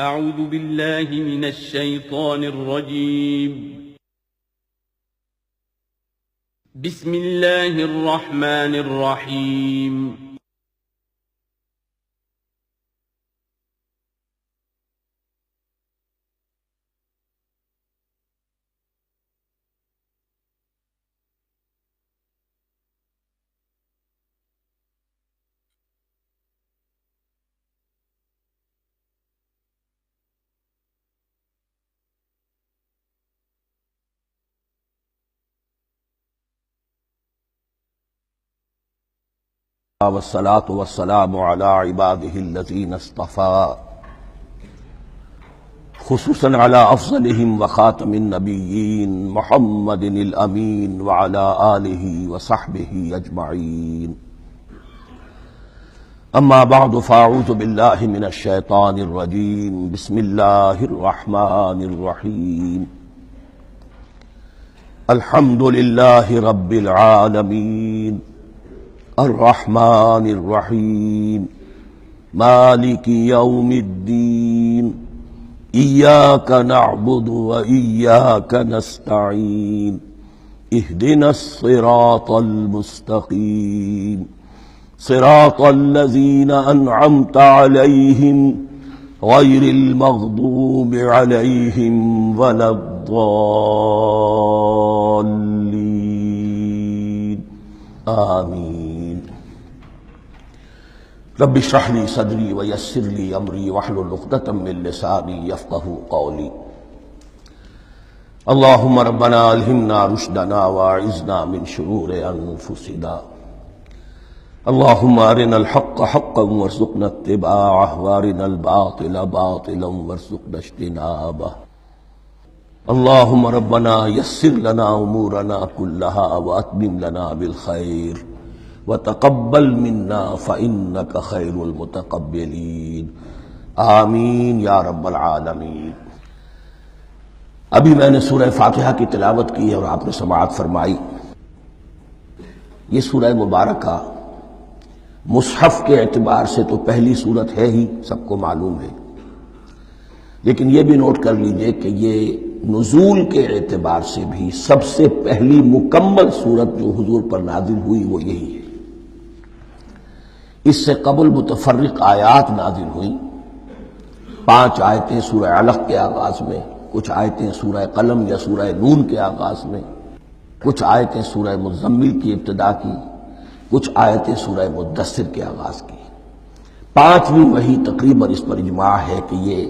اعوذ باللہ من الشیطان الرجیم بسم اللہ الرحمن الرحیم والصلاة والسلام على عباده الذين اصطفى خصوصا على أفضلهم وخاتم النبيين محمد الأمين وعلى آله وصحبه أجمعين. أما بعد فأعوذ بالله من الشيطان الرجيم. بسم الله الرحمن الرحيم. الحمد لله رب العالمين الرحمن الرحيم مالك يوم الدين إياك نعبد وإياك نستعين اهدنا الصراط المستقيم صراط الذين أنعمت عليهم غير المغضوب عليهم ولا الضالين آمين. رب اشرح لي صدري ويسر لي امري واحلل عقدة من لساني يفقهوا قولي. اللهم ربنا الهمنا رشدنا واعذنا من شرور انفسنا. اللهم ارنا الحق حقا وارزقنا اتباعه وارنا الباطل باطلا وارزقنا اجتنابه. اللهم ربنا يسر لنا امورنا كلها واتمم لنا بالخير وتقبل منا فإنك خير المتقبلين. آمین یا رب العالمین. ابھی میں نے سورہ فاتحہ کی تلاوت کی اور آپ نے سماعت فرمائی. یہ سورہ مبارکہ مصحف کے اعتبار سے تو پہلی سورت ہے ہی، سب کو معلوم ہے، لیکن یہ بھی نوٹ کر لیجئے کہ یہ نزول کے اعتبار سے بھی سب سے پہلی مکمل سورت جو حضور پر نازل ہوئی وہ یہی ہے. اس سے قبل متفرق آیات نازل ہوئیں، 5 آیتیں سورہ علق کے آغاز میں، کچھ آیتیں سورہ قلم یا سورہ نون کے آغاز میں، کچھ آیتیں سورہ مزمل کی ابتدا کی، کچھ آیتیں سورہ مدثر کے آغاز کی. 5ویں وحی تقریباً اس پر اجماع ہے کہ یہ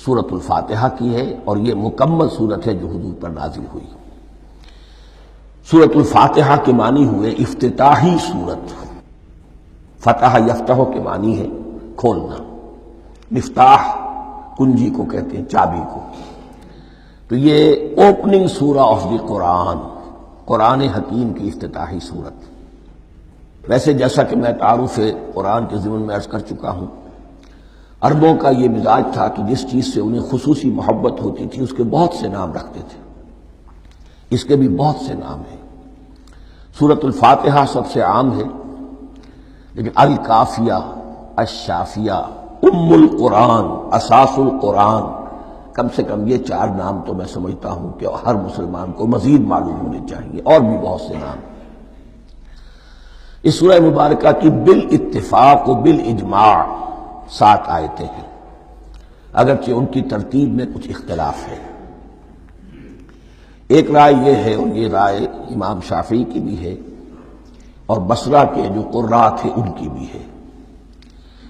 سورۃ الفاتحہ کی ہے اور یہ مکمل سورت ہے جو حضور پر نازل ہوئی. سورۃ الفاتحہ کے معنی ہوئے افتتاحی سورت. فتح یفتح کے معنی ہے کھولنا، مفتاح کنجی کو کہتے ہیں، چابی کو. تو یہ اوپننگ سورہ آف دی قرآن، قرآن حکیم کی افتتاحی صورت. ویسے جیسا کہ میں تعارف قرآن کے ضمن میں عرض کر چکا ہوں، عربوں کا یہ مزاج تھا کہ جس چیز سے انہیں خصوصی محبت ہوتی تھی اس کے بہت سے نام رکھتے تھے. اس کے بھی بہت سے نام ہیں. سورۃ الفاتحہ سب سے عام ہے، لیکن الکافیہ، الشافیہ، ام القرآن، اساس القرآن، کم سے کم یہ 4 نام تو میں سمجھتا ہوں کہ ہر مسلمان کو مزید معلوم ہونے چاہیے، اور بھی بہت سے نام. اس سورہ مبارکہ کی بالاتفاق و بالاجماع 7 آیتیں ہیں، اگرچہ ان کی ترتیب میں کچھ اختلاف ہے. ایک رائے یہ ہے، اور یہ رائے امام شافعی کی بھی ہے اور بصرہ کے جو قراء تھے ان کی بھی ہے،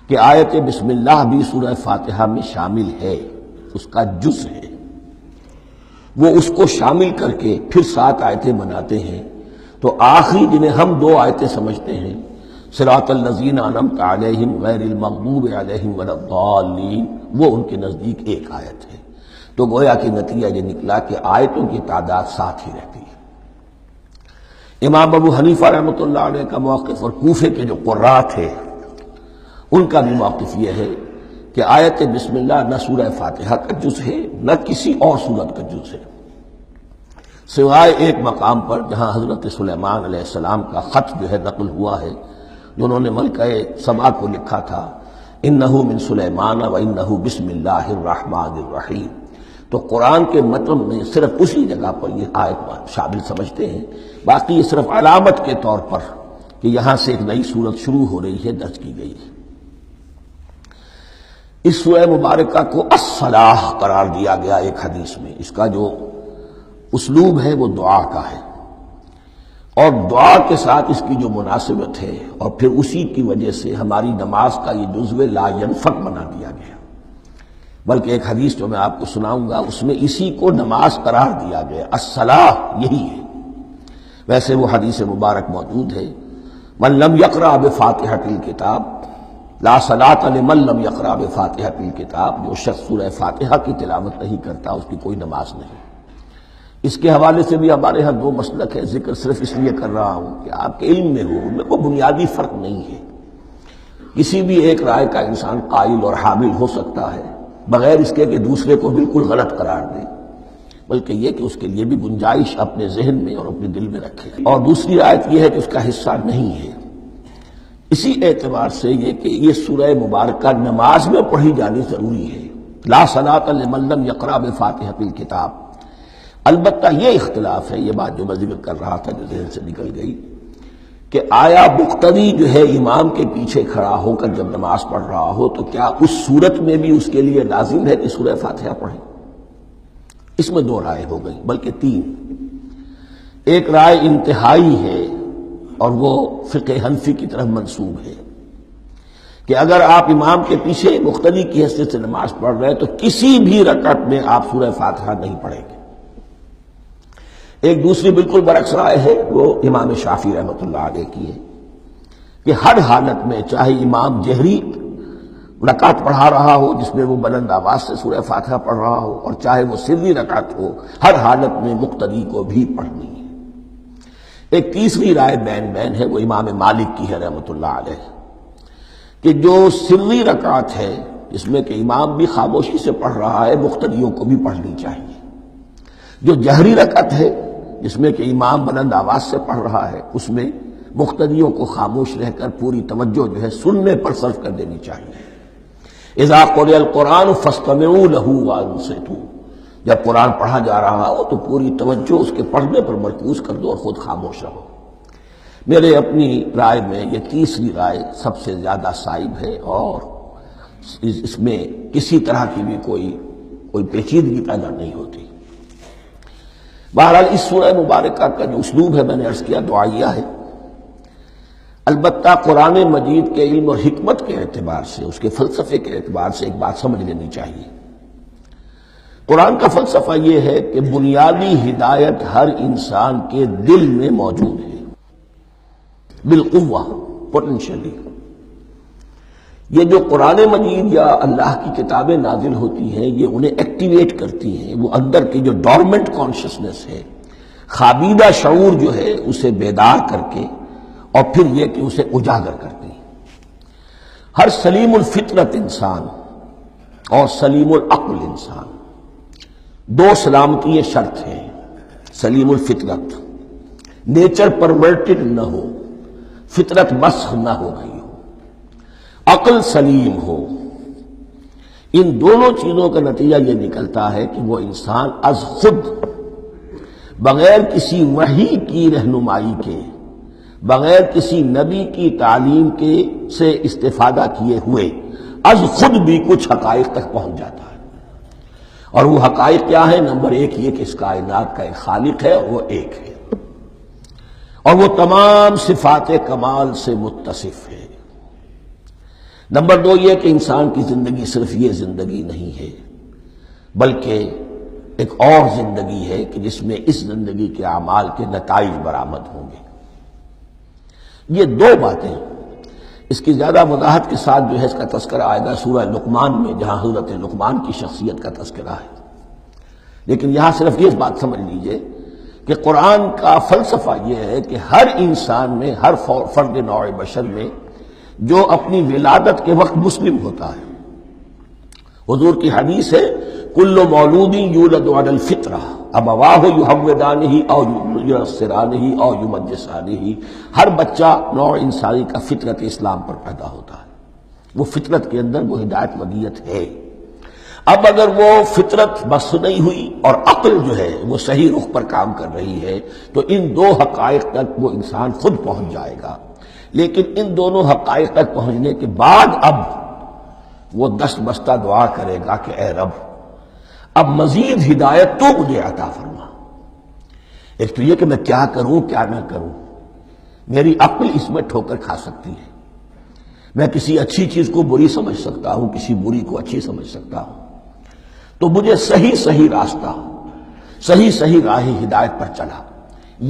کہ آیت بسم اللہ بھی سورہ فاتحہ میں شامل ہے، اس کا جز ہے. وہ اس کو شامل کر کے پھر 7 آیتیں بناتے ہیں. تو آخری جنہیں ہم 2 آیتیں سمجھتے ہیں، صراط الذین انعمت علیہم غیر المغضوب علیہم ولا الضالین، وہ ان کے نزدیک ایک آیت ہے. تو گویا کہ نتیجہ یہ نکلا کہ آیتوں کی تعداد 7 ہی رہتی ہے. امام ابو حنیفہ رحمۃ اللہ علیہ کا موقف اور کوفے کے جو قراء تھے ان کا بھی موقف یہ ہے کہ آیت بسم اللہ نہ سورہ فاتحہ کا جز ہے نہ کسی اور سورت کا جز ہے، سوائے ایک مقام پر جہاں حضرت سلیمان علیہ السلام کا خط جو ہے نقل ہوا ہے، جو انہوں نے ملکہ سبا کو لکھا تھا انہو من سلیمان و انہو بسم اللہ الرحمن الرحیم. تو قرآن کے متن میں صرف اسی جگہ پر یہ آیت شامل سمجھتے ہیں، باقی یہ صرف علامت کے طور پر کہ یہاں سے ایک نئی سورت شروع ہو رہی ہے درج کی گئی ہے. اس سورہ مبارکہ کو الصلاح قرار دیا گیا ایک حدیث میں. اس کا جو اسلوب ہے وہ دعا کا ہے، اور دعا کے ساتھ اس کی جو مناسبت ہے، اور پھر اسی کی وجہ سے ہماری نماز کا یہ جزو لا ینفک بنا دیا گیا. بلکہ ایک حدیث جو میں آپ کو سناؤں گا اس میں اسی کو نماز قرار دیا گیا. الصلاح یہی ہے. ویسے وہ حدیث مبارک موجود ہے، من لم یقرأ بفاتحۃ الکتاب لا صلاۃ لمن لم یقرأ بفاتحۃ الکتاب. جو شخص سورہ فاتحہ کی تلاوت نہیں کرتا اس کی کوئی نماز نہیں. اس کے حوالے سے بھی ہمارے ہاں دو مسلک ہے. ذکر صرف اس لیے کر رہا ہوں کہ آپ کے علم میں ہو، ان میں کوئی بنیادی فرق نہیں ہے. کسی بھی ایک رائے کا انسان قائل اور حامل ہو سکتا ہے بغیر اس کے کہ دوسرے کو بالکل غلط قرار دے، بلکہ یہ کہ اس کے لیے بھی گنجائش اپنے ذہن میں اور اپنے دل میں رکھے. اور دوسری آیت یہ ہے کہ اس کا حصہ نہیں ہے. اسی اعتبار سے یہ کہ یہ سورہ مبارکہ نماز میں پڑھی جانی ضروری ہے. لا صلاۃ لمن لم یقرأ بفاتحۃ الکتاب. البتہ یہ اختلاف ہے، یہ بات جو میں ذکر کر رہا تھا جو ذہن سے نکل گئی، کہ آیا مقتدی جو ہے امام کے پیچھے کھڑا ہو کر جب نماز پڑھ رہا ہو تو کیا اس صورت میں بھی اس کے لیے لازم ہے کہ سورہ فاتحہ پڑھیں؟ اس میں دو رائے ہو گئی، بلکہ تین. ایک رائے انتہائی ہے اور وہ فقہ حنفی کی طرف منسوب ہے کہ اگر آپ امام کے پیچھے مقتدی کی حیثیت سے نماز پڑھ رہے ہیں تو کسی بھی رکعت میں آپ سورہ فاتحہ نہیں پڑھیں گے. ایک دوسری بالکل برعکس رائے ہے، وہ امام شافعی رحمۃ اللہ علیہ کی ہے کہ ہر حالت میں چاہے امام جہری رکعت پڑھا رہا ہو جس میں وہ بلند آواز سے سورہ فاتحہ پڑھ رہا ہو، اور چاہے وہ سری رکعت ہو، ہر حالت میں مقتدی کو بھی پڑھنی ہے. ایک تیسری رائے بین بین ہے، وہ امام مالک کی ہے رحمۃ اللہ علیہ، کہ جو سری رکعت ہے جس میں کہ امام بھی خاموشی سے پڑھ رہا ہے مقتدیوں کو بھی پڑھنی چاہیے. جو جہری رکعت ہے جس میں کہ امام بلند آواز سے پڑھ رہا ہے اس میں مقتدیوں کو خاموش رہ کر پوری توجہ جو ہے سننے پر صرف کر دینی چاہیے. اذا قرئ القرآن فاستمعوا له وانصتوا. جب قرآن پڑھا جا رہا ہو تو پوری توجہ اس کے پڑھنے پر مرکوز کر دو اور خود خاموش رہو. میرے اپنی رائے میں یہ تیسری رائے سب سے زیادہ صائب ہے اور اس میں کسی طرح کی بھی کوئی پیچیدگی پیدا نہیں ہوتی. بہرحال اس سورہ مبارکہ کا جو اسلوب ہے میں نے عرض کیا دعائیہ ہے. البتہ قرآن مجید کے علم اور حکمت کے اعتبار سے، اس کے فلسفے کے اعتبار سے ایک بات سمجھ لینی چاہیے. قرآن کا فلسفہ یہ ہے کہ بنیادی ہدایت ہر انسان کے دل میں موجود ہے بالقوہ، پوٹینشلی. یہ جو قرآن مجید یا اللہ کی کتابیں نازل ہوتی ہیں یہ انہیں ایکٹیویٹ کرتی ہیں. وہ اندر کی جو ڈورمنٹ کانشسنس ہے، خابیدہ شعور جو ہے اسے بیدار کر کے اور پھر یہ کہ اسے اجاگر کرتی ہیں. ہر سلیم الفطرت انسان اور سلیم العقل انسان، دو سلامتی شرط ہیں. سلیم الفطرت، نیچر پرورٹڈ نہ ہو، فطرت مسخ نہ ہو گئی ہو، عقل سلیم ہو. ان دونوں چیزوں کا نتیجہ یہ نکلتا ہے کہ وہ انسان از خود بغیر کسی وحی کی رہنمائی کے، بغیر کسی نبی کی تعلیم کے سے استفادہ کیے ہوئے از خود بھی کچھ حقائق تک پہنچ جاتا ہے. اور وہ حقائق کیا ہیں؟ نمبر ایک یہ کہ اس کائنات کا ایک خالق ہے اور وہ ایک ہے، اور وہ تمام صفات کمال سے متصف ہے. نمبر دو یہ کہ انسان کی زندگی صرف یہ زندگی نہیں ہے بلکہ ایک اور زندگی ہے کہ جس میں اس زندگی کے اعمال کے نتائج برآمد ہوں گے. یہ دو باتیں اس کی زیادہ وضاحت کے ساتھ جو ہے اس کا تذکرہ آئے گا سورہ لقمان میں، جہاں حضرت لقمان کی شخصیت کا تذکرہ ہے. لیکن یہاں صرف یہ بات سمجھ لیجئے کہ قرآن کا فلسفہ یہ ہے کہ ہر انسان میں، ہر فرد نوع بشر میں جو اپنی ولادت کے وقت مسلم ہوتا ہے، حضور کی حدیث ہے کل مولود یولد علی الفطرہ ابواہ یحودانہ او ینصرانہ او یمجسانہ. ہر بچہ نوع انسانی کا فطرت اسلام پر پیدا ہوتا ہے. وہ فطرت کے اندر وہ ہدایت ودیت ہے۔ اب اگر وہ فطرت بس نہیں ہوئی اور عقل جو ہے وہ صحیح رخ پر کام کر رہی ہے تو ان دو حقائق تک وہ انسان خود پہنچ جائے گا۔ لیکن ان دونوں حقائق تک پہنچنے کے بعد اب وہ دست بستہ دعا کرے گا کہ اے رب اب مزید ہدایت تو مجھے عطا فرما۔ ایک تو یہ کہ میں کیا کروں کیا نہ کروں، میری عقل اس میں ٹھوکر کھا سکتی ہے، میں کسی اچھی چیز کو بری سمجھ سکتا ہوں، کسی بری کو اچھی سمجھ سکتا ہوں، تو مجھے صحیح راستہ، صحیح راہ ہدایت پر چلا۔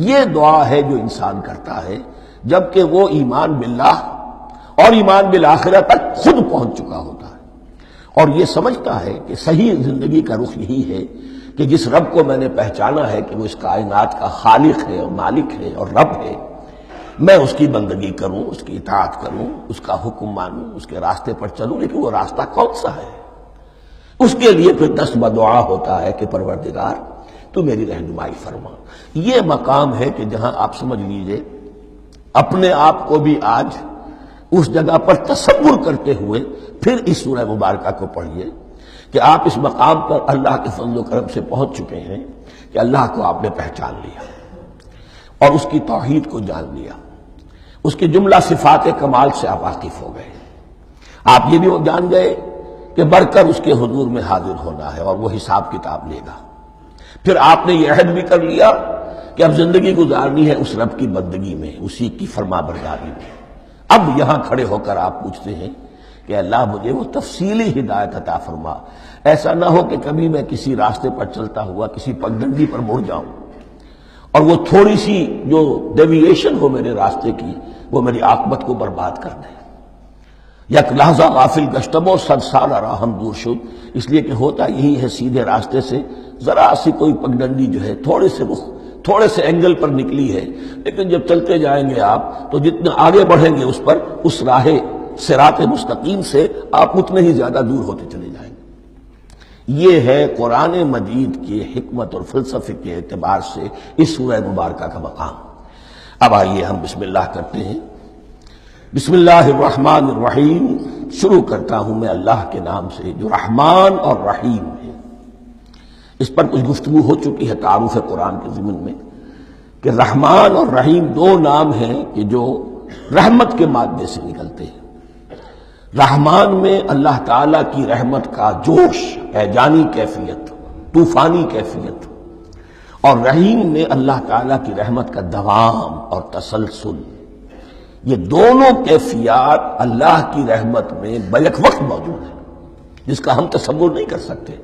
یہ دعا ہے جو انسان کرتا ہے جبکہ وہ ایمان باللہ اور ایمان بالآخرہ تک خود پہنچ چکا ہوتا ہے، اور یہ سمجھتا ہے کہ صحیح زندگی کا رخ یہی ہے کہ جس رب کو میں نے پہچانا ہے کہ وہ اس کائنات کا خالق ہے اور مالک ہے اور رب ہے، میں اس کی بندگی کروں، اس کی اطاعت کروں، اس کا حکم مانوں، اس کے راستے پر چلوں۔ لیکن وہ راستہ کون سا ہے؟ اس کے لیے پھر دست بدعا ہوتا ہے کہ پروردگار تو میری رہنمائی فرما۔ یہ مقام ہے کہ جہاں آپ سمجھ لیجئے اپنے آپ کو بھی آج اس جگہ پر تصور کرتے ہوئے پھر اس سورہ مبارکہ کو پڑھیے کہ آپ اس مقام پر اللہ کے فضل و کرم سے پہنچ چکے ہیں کہ اللہ کو آپ نے پہچان لیا اور اس کی توحید کو جان لیا، اس کے جملہ صفات کمال سے آپ واقف ہو گئے۔ آپ یہ بھی جان گئے کہ بڑھ کر اس کے حضور میں حاضر ہونا ہے اور وہ حساب کتاب لے گا۔ پھر آپ نے یہ عہد بھی کر لیا کہ اب زندگی گزارنی ہے اس رب کی بندگی میں، اسی کی فرما برداری میں۔ اب یہاں کھڑے ہو کر آپ پوچھتے ہیں کہ اللہ مجھے وہ تفصیلی ہدایت عطا فرما، ایسا نہ ہو کہ کبھی میں کسی راستے پر چلتا ہوا کسی پگڈنڈی پر مڑ جاؤں اور وہ تھوڑی سی جو ڈیوییشن ہو میرے راستے کی وہ میری عاقبت کو برباد کر دے۔ یک لحظہ غافل گشتم و 100 سال راہم دور شد، اس لیے کہ ہوتا یہی ہے سیدھے راستے سے ذرا سی کوئی پگڈنڈی جو ہے تھوڑے سے اینگل پر نکلی ہے، لیکن جب چلتے جائیں گے آپ تو جتنے آگے بڑھیں گے اس پر، اس راہ صراط مستقیم سے آپ اتنے ہی زیادہ دور ہوتے چلے جائیں گے۔ یہ ہے قرآن مجید کی حکمت اور فلسفے کے اعتبار سے اس سورہ مبارکہ کا مقام۔ اب آئیے ہم بسم اللہ کرتے ہیں۔ بسم اللہ الرحمن الرحیم، شروع کرتا ہوں میں اللہ کے نام سے جو رحمان اور رحیم ہے۔ اس پر کچھ گفتگو ہو چکی ہے تعارف قرآن کے ضمن میں کہ رحمان اور رحیم دو نام ہیں کہ جو رحمت کے مادے سے نکلتے ہیں۔ رحمان میں اللہ تعالیٰ کی رحمت کا جوش، ہیجانی کیفیت، طوفانی کیفیت، اور رحیم میں اللہ تعالیٰ کی رحمت کا دوام اور تسلسل۔ یہ دونوں کیفیات اللہ کی رحمت میں بیک وقت موجود ہیں، جس کا ہم تصور نہیں کر سکتے۔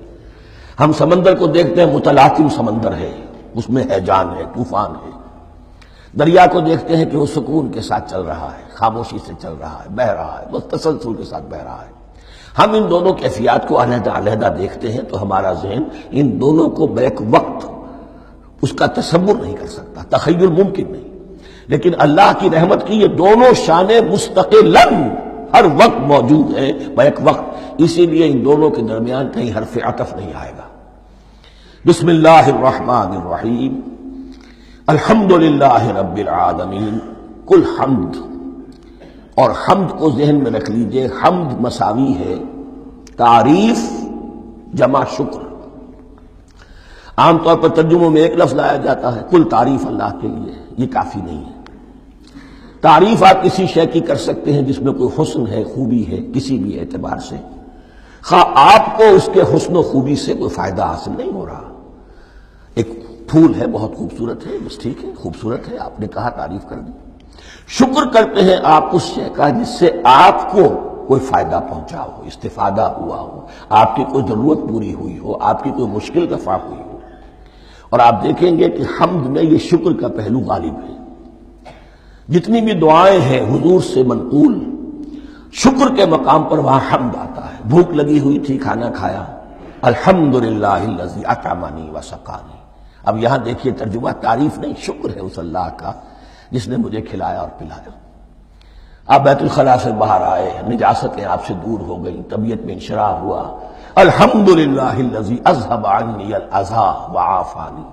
ہم سمندر کو دیکھتے ہیں متلاطم سمندر ہے، اس میں ہیجان ہے، طوفان ہے۔ دریا کو دیکھتے ہیں کہ وہ سکون کے ساتھ چل رہا ہے، خاموشی سے چل رہا ہے، بہہ رہا ہے، بس تسلسل کے ساتھ بہہ رہا ہے۔ ہم ان دونوں کیفیات کو علیحدہ دیکھتے ہیں تو ہمارا ذہن ان دونوں کو بیک وقت اس کا تصور نہیں کر سکتا، تخیل ممکن نہیں۔ لیکن اللہ کی رحمت کی یہ دونوں شانیں مستقلاً ہر وقت موجود ہیں، بیک وقت، اسی لیے ان دونوں کے درمیان کہیں حرف عطف نہیں آئے گا۔ بسم اللہ الرحمن الرحیم، الحمدللہ رب العالمین۔ کل حمد، اور حمد کو ذہن میں رکھ لیجئے، حمد مساوی ہے تعریف جمع شکر۔ عام طور پر ترجموں میں ایک لفظ لایا جاتا ہے، کل تعریف اللہ کے لیے، یہ کافی نہیں ہے۔ تعریف آپ کسی شے کی کر سکتے ہیں جس میں کوئی حسن ہے، خوبی ہے، کسی بھی اعتبار سے، خواہ آپ کو اس کے حسن و خوبی سے کوئی فائدہ حاصل نہیں ہو رہا۔ ایک پھول ہے، بہت خوبصورت ہے، بس ٹھیک ہے، خوبصورت ہے، آپ نے کہا، تعریف کر دی۔ شکر کرتے ہیں آپ اس شے کا جس سے آپ کو کوئی فائدہ پہنچا ہو، استفادہ ہوا ہو، آپ کی کوئی ضرورت پوری ہوئی ہو، آپ کی کوئی مشکل رفع ہوئی ہو۔ اور آپ دیکھیں گے کہ حمد میں یہ شکر کا پہلو غالب ہے۔ جتنی بھی دعائیں ہیں حضور سے منقول، شکر کے مقام پر وہاں حمد آتا ہے۔ بھوک لگی ہوئی تھی، کھانا کھایا، الحمدللہ الذی اطعمنی وسقانی۔ اب یہاں دیکھیے ترجمہ تعریف نہیں، شکر ہے اس اللہ کا جس نے مجھے کھلایا اور پلایا۔ آپ بیت الخلاء سے باہر آئے، نجاستیں آپ سے دور ہو گئیں، طبیعت میں انشراح ہوا، الحمدللہ الذی اذھب عنی الاذی وعافانی۔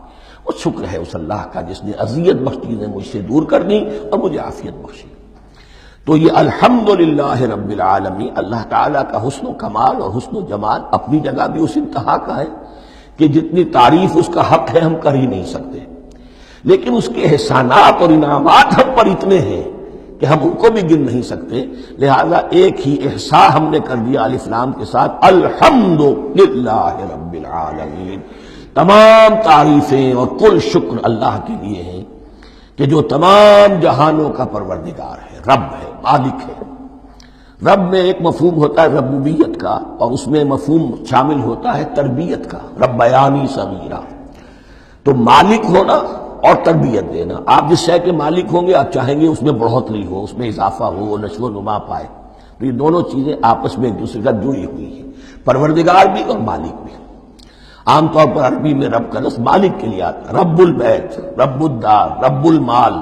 وہ شکر ہے اس اللہ کا جس نے اذیت بخش چیزیں مجھ سے دور کر دی اور مجھے عافیت بخشی۔ تو یہ الحمدللہ رب العالمین، اللہ تعالیٰ کا حسن و کمال اور حسن و جمال اپنی جگہ بھی اس انتہا کا ہے کہ جتنی تعریف اس کا حق ہے ہم کر ہی نہیں سکتے، لیکن اس کے احسانات اور انعامات ہم پر اتنے ہیں کہ ہم ان کو بھی گن نہیں سکتے، لہذا ایک ہی احصاء ہم نے کر دیا الف لام کے ساتھ، الحمدللہ رب العالمین، تمام تعریفیں اور کل شکر اللہ کے لیے ہیں کہ جو تمام جہانوں کا پروردگار ہے، رب ہے، مالک ہے۔ رب میں ایک مفہوم ہوتا ہے ربوبیت کا، اور اس میں مفہوم شامل ہوتا ہے تربیت کا، ربیانی صغیرہ۔ تو مالک ہونا اور تربیت دینا، آپ جس شے کے مالک ہوں گے آپ چاہیں گے اس میں بڑھوتری ہو، اس میں اضافہ ہو، وہ نشو و نما پائے، تو یہ دونوں چیزیں آپس میں ایک دوسرے کا جڑی ہوئی ہیں، پروردگار بھی اور مالک بھی۔ عام طور پر عربی میں رب کا لفظ مالک کے لیے آتا ہے، رب البیت، رب الدار، رب المال،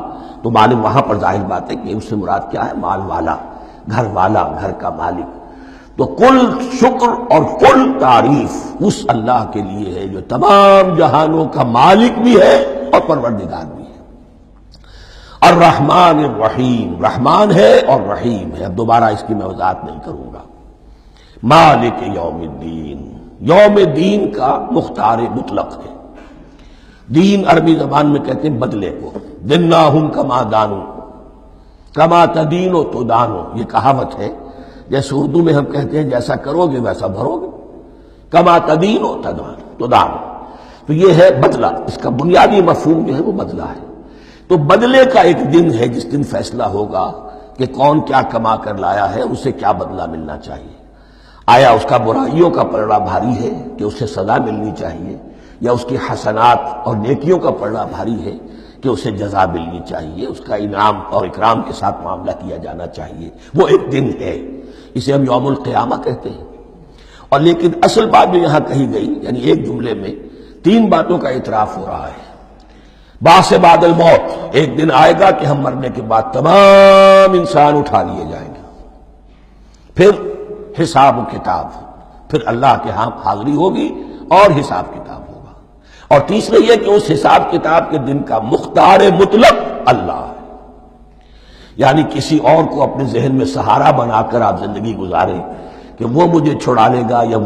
تو مالک وہاں پر ظاہر بات ہے کہ اس سے مراد کیا ہے، مال والا، گھر والا، گھر کا مالک۔ تو کل شکر اور کل تعریف اس اللہ کے لیے ہے جو تمام جہانوں کا مالک بھی ہے اور پروردگار بھی ہے۔ الرحمن الرحیم، رحمان ہے اور رحیم ہے، اب دوبارہ اس کی میں وضاحت نہیں کروں گا۔ مالک یوم الدین، یوم دین کا مختار مطلق ہے۔ دین عربی زبان میں کہتے ہیں بدلے کو، دناہم کما دانو، کما تدینو تو دانو، یہ کہاوت ہے، جیسے اردو میں ہم کہتے ہیں جیسا کرو گے ویسا بھرو گے، کما تدینو تو دانو، تو یہ ہے بدلہ، اس کا بنیادی مفہوم جو ہے وہ بدلہ ہے۔ تو بدلے کا ایک دن ہے جس دن فیصلہ ہوگا کہ کون کیا کما کر لایا ہے، اسے کیا بدلہ ملنا چاہیے۔ آیا اس کا برائیوں کا پلڑا بھاری ہے کہ اسے سزا ملنی چاہیے، یا اس کی حسنات اور نیکیوں کا پلڑا بھاری ہے کہ اسے جزا ملنی چاہیے، اس کا انعام اور اکرام کے ساتھ معاملہ کیا جانا چاہیے، وہ ایک دن ہے، اسے ہم یوم القیامہ کہتے ہیں۔ اور لیکن اصل بات جو یہاں کہی گئی، یعنی ایک جملے میں تین باتوں کا اعتراف ہو رہا ہے۔ بعث بعد الموت، ایک دن آئے گا کہ ہم مرنے کے بعد تمام انسان اٹھا لیے جائیں گے، پھر حساب و کتاب، پھر اللہ کے ہاں حاضری ہوگی اور حساب کتاب ہوگا، اور تیسرے یہ کہ اس حساب کتاب کے دن کا مختار مطلق اللہ ہے، یعنی کسی اور کو اپنے ذہن میں سہارا بنا کر آپ زندگی گزاریں کہ وہ مجھے چھڑا لے گا، یا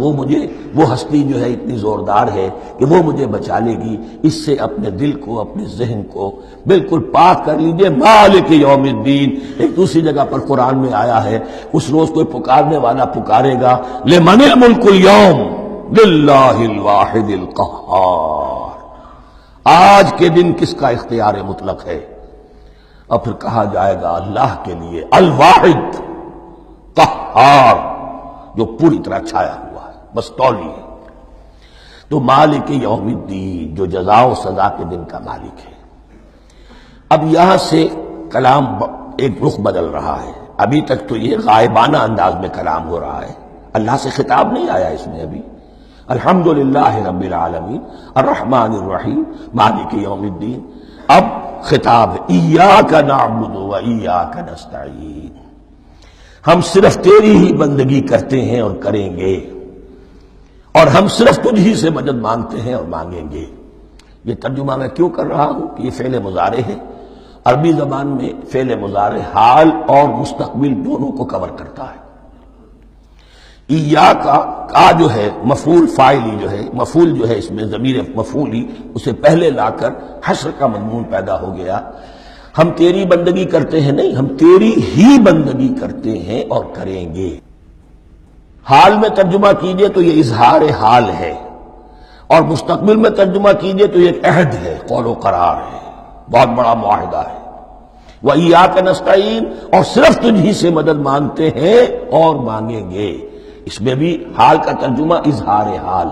وہ ہستی جو ہے اتنی زوردار ہے کہ وہ مجھے بچا لے گی، اس سے اپنے دل کو، اپنے ذہن کو بالکل پاک کر لیجئے۔ مالک یوم الدین، ایک دوسری جگہ پر قرآن میں آیا ہے، اس روز کوئی پکارنے والا پکارے گا، لمن الملک اليوم للہ الواحد القہار، آج کے دن کس کا اختیار مطلق ہے؟ اور پھر کہا جائے گا اللہ کے لیے، الواحد قہار، جو پوری طرح چھایا ہوا ہے، بس تولی ہے۔ تو مالک یوم الدین، جو جزا و سزا کے دن کا مالک ہے۔ اب یہاں سے کلام ایک رخ بدل رہا ہے، ابھی تک تو یہ غائبانہ انداز میں کلام ہو رہا ہے، اللہ سے خطاب نہیں آیا اس میں ابھی۔ الحمدللہ رب العالمین الرحمن الرحیم مالک یوم الدین، اب خطاب ہے، ایاک نعبد و ایاک نستعین، ہم صرف تیری ہی بندگی کرتے ہیں اور کریں گے، اور ہم صرف تجھ ہی سے مدد مانگتے ہیں اور مانگیں گے۔ یہ ترجمہ میں کیوں کر رہا ہوں کہ یہ فعل مضارع ہے، عربی زبان میں فعل مضارع حال اور مستقبل دونوں کو کور کرتا ہے۔ کا جو ہے مفعول فاعلی جو ہے، مفعول جو ہے اس میں ضمیر مفعولی اسے پہلے لا کر حشر کا مضمون پیدا ہو گیا۔ ہم تیری بندگی کرتے ہیں نہیں، ہم تیری ہی بندگی کرتے ہیں اور کریں گے۔ حال میں ترجمہ کیجئے تو یہ اظہار حال ہے، اور مستقبل میں ترجمہ کیجئے تو یہ ایک عہد ہے، قول و قرار ہے، بہت بڑا معاہدہ ہے۔ وَإِيَّاكَ نَسْتَعِينُ، اور صرف تجھ ہی سے مدد مانگتے ہیں اور مانگیں گے۔ اس میں بھی حال کا ترجمہ اظہار حال،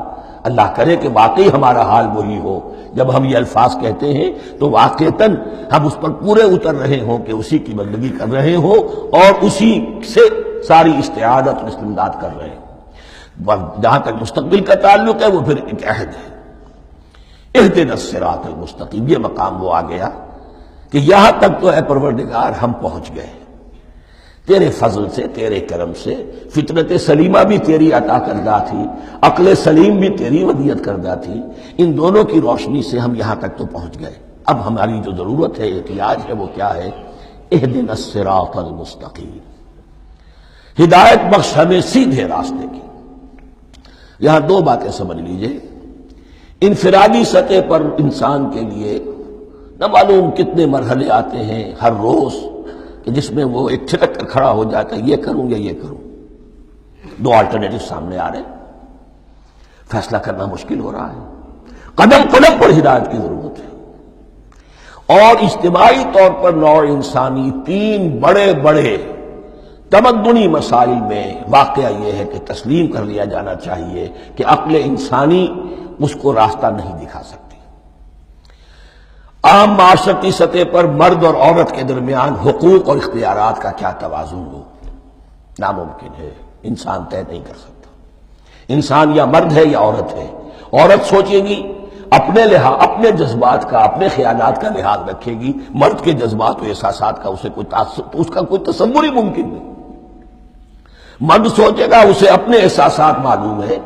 اللہ کرے کہ واقعی ہمارا حال وہی ہو، جب ہم یہ الفاظ کہتے ہیں تو واقعتاً ہم اس پر پورے اتر رہے ہوں کہ اسی کی بندگی کر رہے ہوں اور اسی سے ساری استعادت اور استمداد کر رہے ہیں۔ جہاں تک مستقبل کا تعلق ہے وہ پھر ایک عہد ہے، اہدنا الصراط المستقیم، یہ مقام وہ آ گیا کہ یہاں تک تو اے پروردگار ہم پہنچ گئے، تیرے فضل سے، تیرے کرم سے، فطرت سلیمہ بھی تیری عطا کردہ تھی، عقل سلیم بھی تیری ودیعت کردہ تھی، ان دونوں کی روشنی سے ہم یہاں تک تو پہنچ گئے۔ اب ہماری جو ضرورت ہے، احتیاج ہے، وہ کیا ہے؟ اہدنا الصراط المستقیم، ہدایت بخش ہمیں سیدھے راستے کی۔ یہاں دو باتیں سمجھ لیجئے، انفرادی سطح پر انسان کے لیے نہ معلوم کتنے مرحلے آتے ہیں ہر روز کہ جس میں وہ ایک چھٹک کر کھڑا ہو جاتا ہے، یہ کروں یا یہ کروں، دو آلٹرنیٹو سامنے آ رہے ہیں، فیصلہ کرنا مشکل ہو رہا ہے، قدم قدم پر ہدایت کی ضرورت ہے۔ اور اجتماعی طور پر نوع انسانی تین بڑے بڑے تمدنی مسائل میں واقعہ یہ ہے کہ تسلیم کر لیا جانا چاہیے کہ عقل انسانی اس کو راستہ نہیں دکھا سکتی۔ عام معاشرتی سطح پر مرد اور عورت کے درمیان حقوق اور اختیارات کا کیا توازن ہو، ناممکن ہے، انسان طے نہیں کر سکتا۔ انسان یا مرد ہے یا عورت ہے، عورت سوچے گی اپنے لحاظ، اپنے جذبات کا، اپنے خیالات کا لحاظ رکھے گی، مرد کے جذبات و احساسات کا اس کا کوئی تصور ہی ممکن نہیں۔ مرد سوچے گا اسے اپنے احساسات معلوم ہے،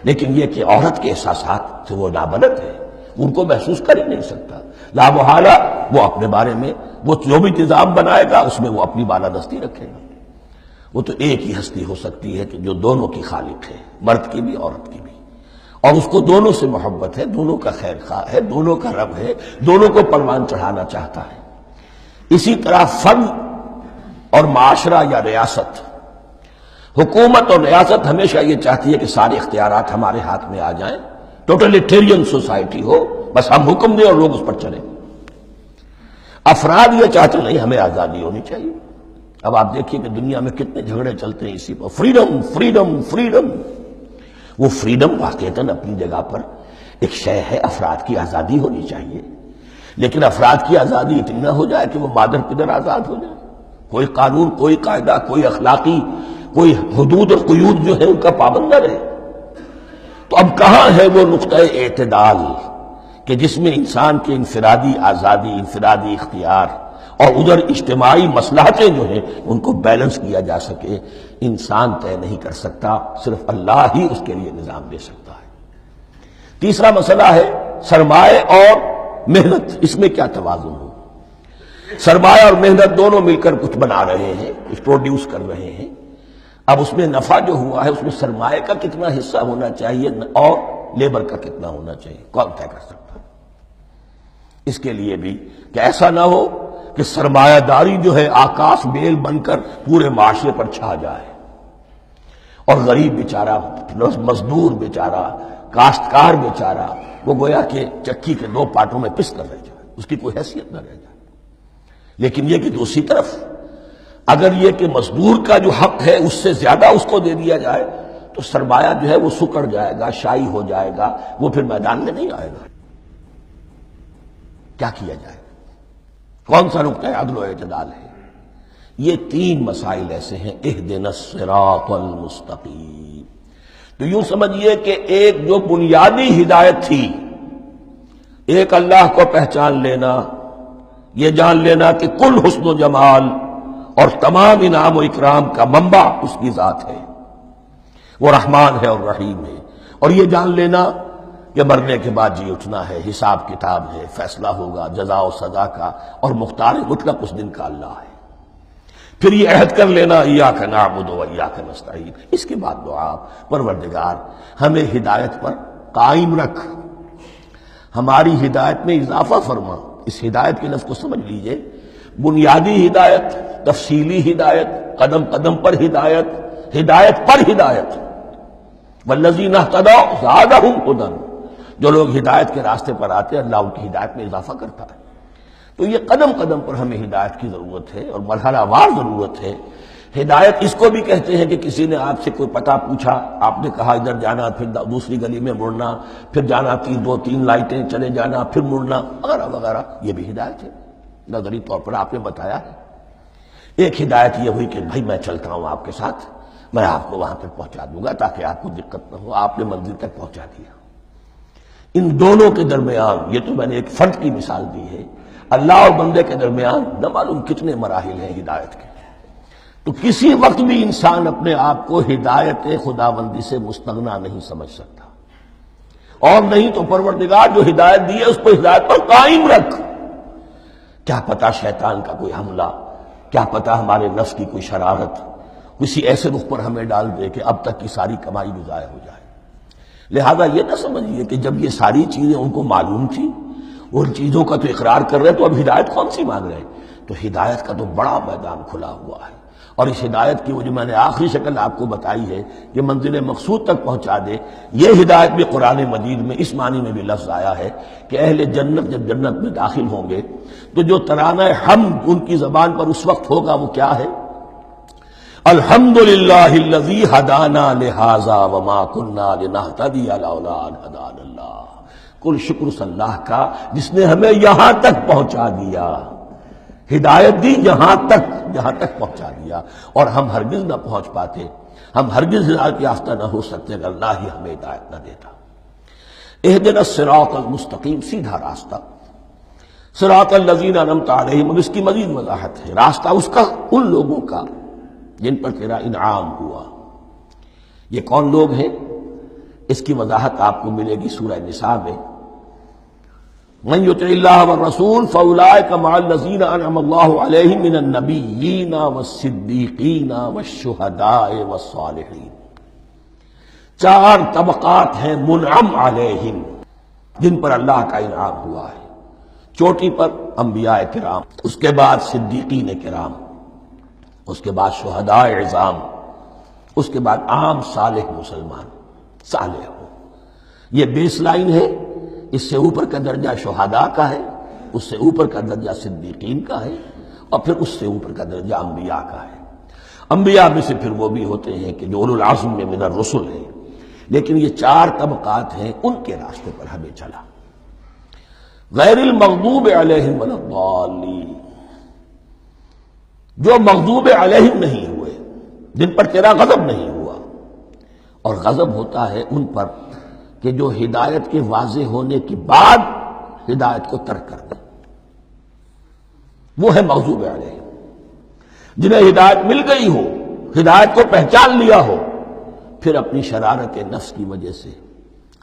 لیکن یہ کہ عورت کے احساسات سے وہ نابلد ہے، ان کو محسوس کر ہی نہیں سکتا، لا محالہ وہ اپنے بارے میں وہ جو بھی نظام بنائے گا اس میں وہ اپنی بالادستی رکھے گا۔ وہ تو ایک ہی ہستی ہو سکتی ہے کہ جو دونوں کی خالق ہے، مرد کی بھی عورت کی بھی، اور اس کو دونوں سے محبت ہے، دونوں کا خیر خواہ ہے، دونوں کا رب ہے، دونوں کو پروان چڑھانا چاہتا ہے۔ اسی طرح فرد اور معاشرہ یا ریاست، حکومت اور ریاست ہمیشہ یہ چاہتی ہے کہ سارے اختیارات ہمارے ہاتھ میں آ جائیں، ٹوٹلیٹیرین سوسائٹی ہو، بس ہم حکم دیں اور لوگ اس پر چلیں۔ افراد یہ چاہتے نہیں، ہمیں آزادی ہونی چاہیے۔ اب آپ دیکھیے کہ دنیا میں کتنے جھگڑے چلتے ہیں اسی پر، فریڈم فریڈم فریڈم۔ وہ فریڈم واقعتاً اپنی جگہ پر ایک شے ہے، افراد کی آزادی ہونی چاہیے، لیکن افراد کی آزادی اتنی نہ ہو جائے کہ وہ مادر پدر آزاد ہو جائے، کوئی قانون، کوئی قاعدہ، کوئی اخلاقی کوئی حدود اور قیود جو ہے ان کا پابند نہ رہے۔ تو اب کہاں ہے وہ نقطہ اعتدال کہ جس میں انسان کے انفرادی آزادی، انفرادی اختیار اور ادھر اجتماعی مصلحتیں جو ہیں ان کو بیلنس کیا جا سکے؟ انسان طے نہیں کر سکتا، صرف اللہ ہی اس کے لیے نظام دے سکتا ہے۔ تیسرا مسئلہ ہے سرمایہ اور محنت، اس میں کیا توازن ہو؟ سرمایہ اور محنت دونوں مل کر کچھ بنا رہے ہیں، کچھ پروڈیوس کر رہے ہیں۔ اب اس میں نفع جو ہوا ہے اس میں سرمایہ کا کتنا حصہ ہونا چاہیے اور لیبر کا کتنا ہونا چاہیے، کون طے کر سکتا ہے؟ اس کے لیے بھی کہ ایسا نہ ہو کہ سرمایہ داری جو ہے آکاش بیل بن کر پورے معاشرے پر چھا جائے، اور غریب بیچارہ، مزدور بیچارہ، کاشتکار بیچارہ وہ گویا کہ چکی کے دو پارٹوں میں پس کر رہ جائے، اس کی کوئی حیثیت نہ رہ جائے۔ لیکن یہ کہ دوسری طرف اگر یہ کہ مزدور کا جو حق ہے اس سے زیادہ اس کو دے دیا جائے تو سرمایہ جو ہے وہ سکڑ جائے گا، شائی ہو جائے گا، وہ پھر میدان میں نہیں آئے گا۔ کیا کیا جائے؟ کون سا نقطہ عدل و اعتدال ہے؟ یہ تین مسائل ایسے ہیں، اہدنا الصراط المستقیم۔ تو یوں سمجھیے کہ ایک جو بنیادی ہدایت تھی، ایک اللہ کو پہچان لینا، یہ جان لینا کہ کل حسن و جمال اور تمام انعام و اکرام کا منبع اس کی ذات ہے، وہ رحمان ہے اور رحیم ہے، اور یہ جان لینا کہ مرنے کے بعد جی اٹھنا ہے، حساب کتاب ہے، فیصلہ ہوگا جزا و سزا کا، اور مختار مطلق اس دن کا اللہ ہے۔ پھر یہ عہد کر لینا ایاک نعبد و ایاک نستعین۔ اس کے بعد دعا، پروردگار ہمیں ہدایت پر قائم رکھ، ہماری ہدایت میں اضافہ فرما۔ اس ہدایت کے لفظ کو سمجھ لیجئے، بنیادی ہدایت، تفصیلی ہدایت، قدم قدم پر ہدایت، ہدایت پر ہدایت۔ والذین اہتدوا زادہم ہدی، جو لوگ ہدایت کے راستے پر آتے ہیں اللہ ان کی ہدایت میں اضافہ کرتا ہے۔ تو یہ قدم قدم پر ہمیں ہدایت کی ضرورت ہے اور مرحلہ وار ضرورت ہے۔ ہدایت اس کو بھی کہتے ہیں کہ کسی نے آپ سے کوئی پتہ پوچھا، آپ نے کہا ادھر جانا، پھر دوسری گلی میں مڑنا، پھر جانا دو تین لائٹیں چلے جانا، پھر مڑنا، وغیرہ وغیرہ، یہ بھی ہدایت ہے، نظری طور پر آپ نے بتایا ہے۔ ایک ہدایت یہ ہوئی کہ بھائی میں چلتا ہوں آپ کے ساتھ، میں آپ کو وہاں تک پہنچا دوں گا تاکہ آپ کو دقت نہ ہو، آپ نے منزل تک پہنچا دیا۔ ان دونوں کے درمیان، یہ تو میں نے ایک فرد کی مثال دی ہے، اللہ اور بندے کے درمیان نہ معلوم کتنے مراحل ہیں ہدایت کے۔ تو کسی وقت بھی انسان اپنے آپ کو ہدایت خداوندی سے مستغنا نہیں سمجھ سکتا، اور نہیں تو پروردگار جو ہدایت دی ہے اس کو ہدایت پر قائم رکھ۔ کیا پتہ شیطان کا کوئی حملہ کیا پتا ہمارے نفس کی کوئی شرارت کسی ایسے رخ پر ہمیں ڈال دے کہ اب تک کی ساری کمائی بھی ضائع ہو جائے۔ لہذا یہ نہ سمجھیے کہ جب یہ ساری چیزیں ان کو معلوم تھی، ان چیزوں کا تو اقرار کر رہے تو اب ہدایت کون سی مانگ رہے ہیں؟ تو ہدایت کا تو بڑا میدان کھلا ہوا ہے، اور اس ہدایت کی وہ جو میں نے آخری شکل آپ کو بتائی ہے کہ منزل مقصود تک پہنچا دے، یہ ہدایت بھی قرآن مجید میں اس معنی میں بھی لفظ آیا ہے کہ اہل جنت جب جنت میں داخل ہوں گے تو جو ترانہ حمد ان کی زبان پر اس وقت ہوگا وہ کیا ہے؟ الحمدللہ الذی ہدانا لہذا وما کننا لنہتدی لولا ان ہدانا اللہ۔ کل شکر اللہ کا جس نے ہمیں یہاں تک پہنچا دیا، ہدایت دی یہاں تک پہنچا دیا، اور ہم ہرگز نہ پہنچ پاتے، ہم ہرگز ہدایت یافتہ نہ ہو سکتے اگر اللہ ہی ہمیں ہدایت نہ دیتا۔ اہدنا الصراط المستقیم، سیدھا راستہ، صراط الذین انعمت علیہم، اب اس کی مزید وضاحت ہے، راستہ اس کا ان لوگوں کا جن پر تیرا انعام ہوا۔ یہ کون لوگ ہیں؟ اس کی وضاحت آپ کو ملے گی سورہ نساء میں، من یطع اللہ والرسول فاولئک مع الذین انعم اللہ علیہم من النبیین والصدیقین والشہداء والصالحین۔ چار طبقات ہیں منعم علیہم جن پر اللہ کا انعام ہوا ہے۔ چوٹی پر انبیاء کرام، اس کے بعد صدیقین کرام، اس کے بعد شہداء عظام، اس کے بعد عام صالح مسلمان، صالح ہو۔ یہ بیس لائن ہے، اس سے اوپر کا درجہ شہداء کا ہے، اس سے اوپر کا درجہ صدیقین کا ہے، اور پھر اس سے اوپر کا درجہ انبیاء کا ہے۔ انبیاء میں سے پھر وہ بھی ہوتے ہیں کہ جو اولو العزم میں من الرسل ہیں، لیکن یہ چار طبقات ہیں، ان کے راستے پر ہمیں چلا۔ غیر المغضوب علیہم ولا الضالین، جو مغضوب علیہم نہیں ہوئے، جن پر تیرا غضب نہیں ہوا، اور غضب ہوتا ہے ان پر کہ جو ہدایت کے واضح ہونے کے بعد ہدایت کو ترک کر دیں، وہ ہے مغضوب علیہم۔ جنہیں ہدایت مل گئی ہو، ہدایت کو پہچان لیا ہو، پھر اپنی شرارت نفس کی وجہ سے،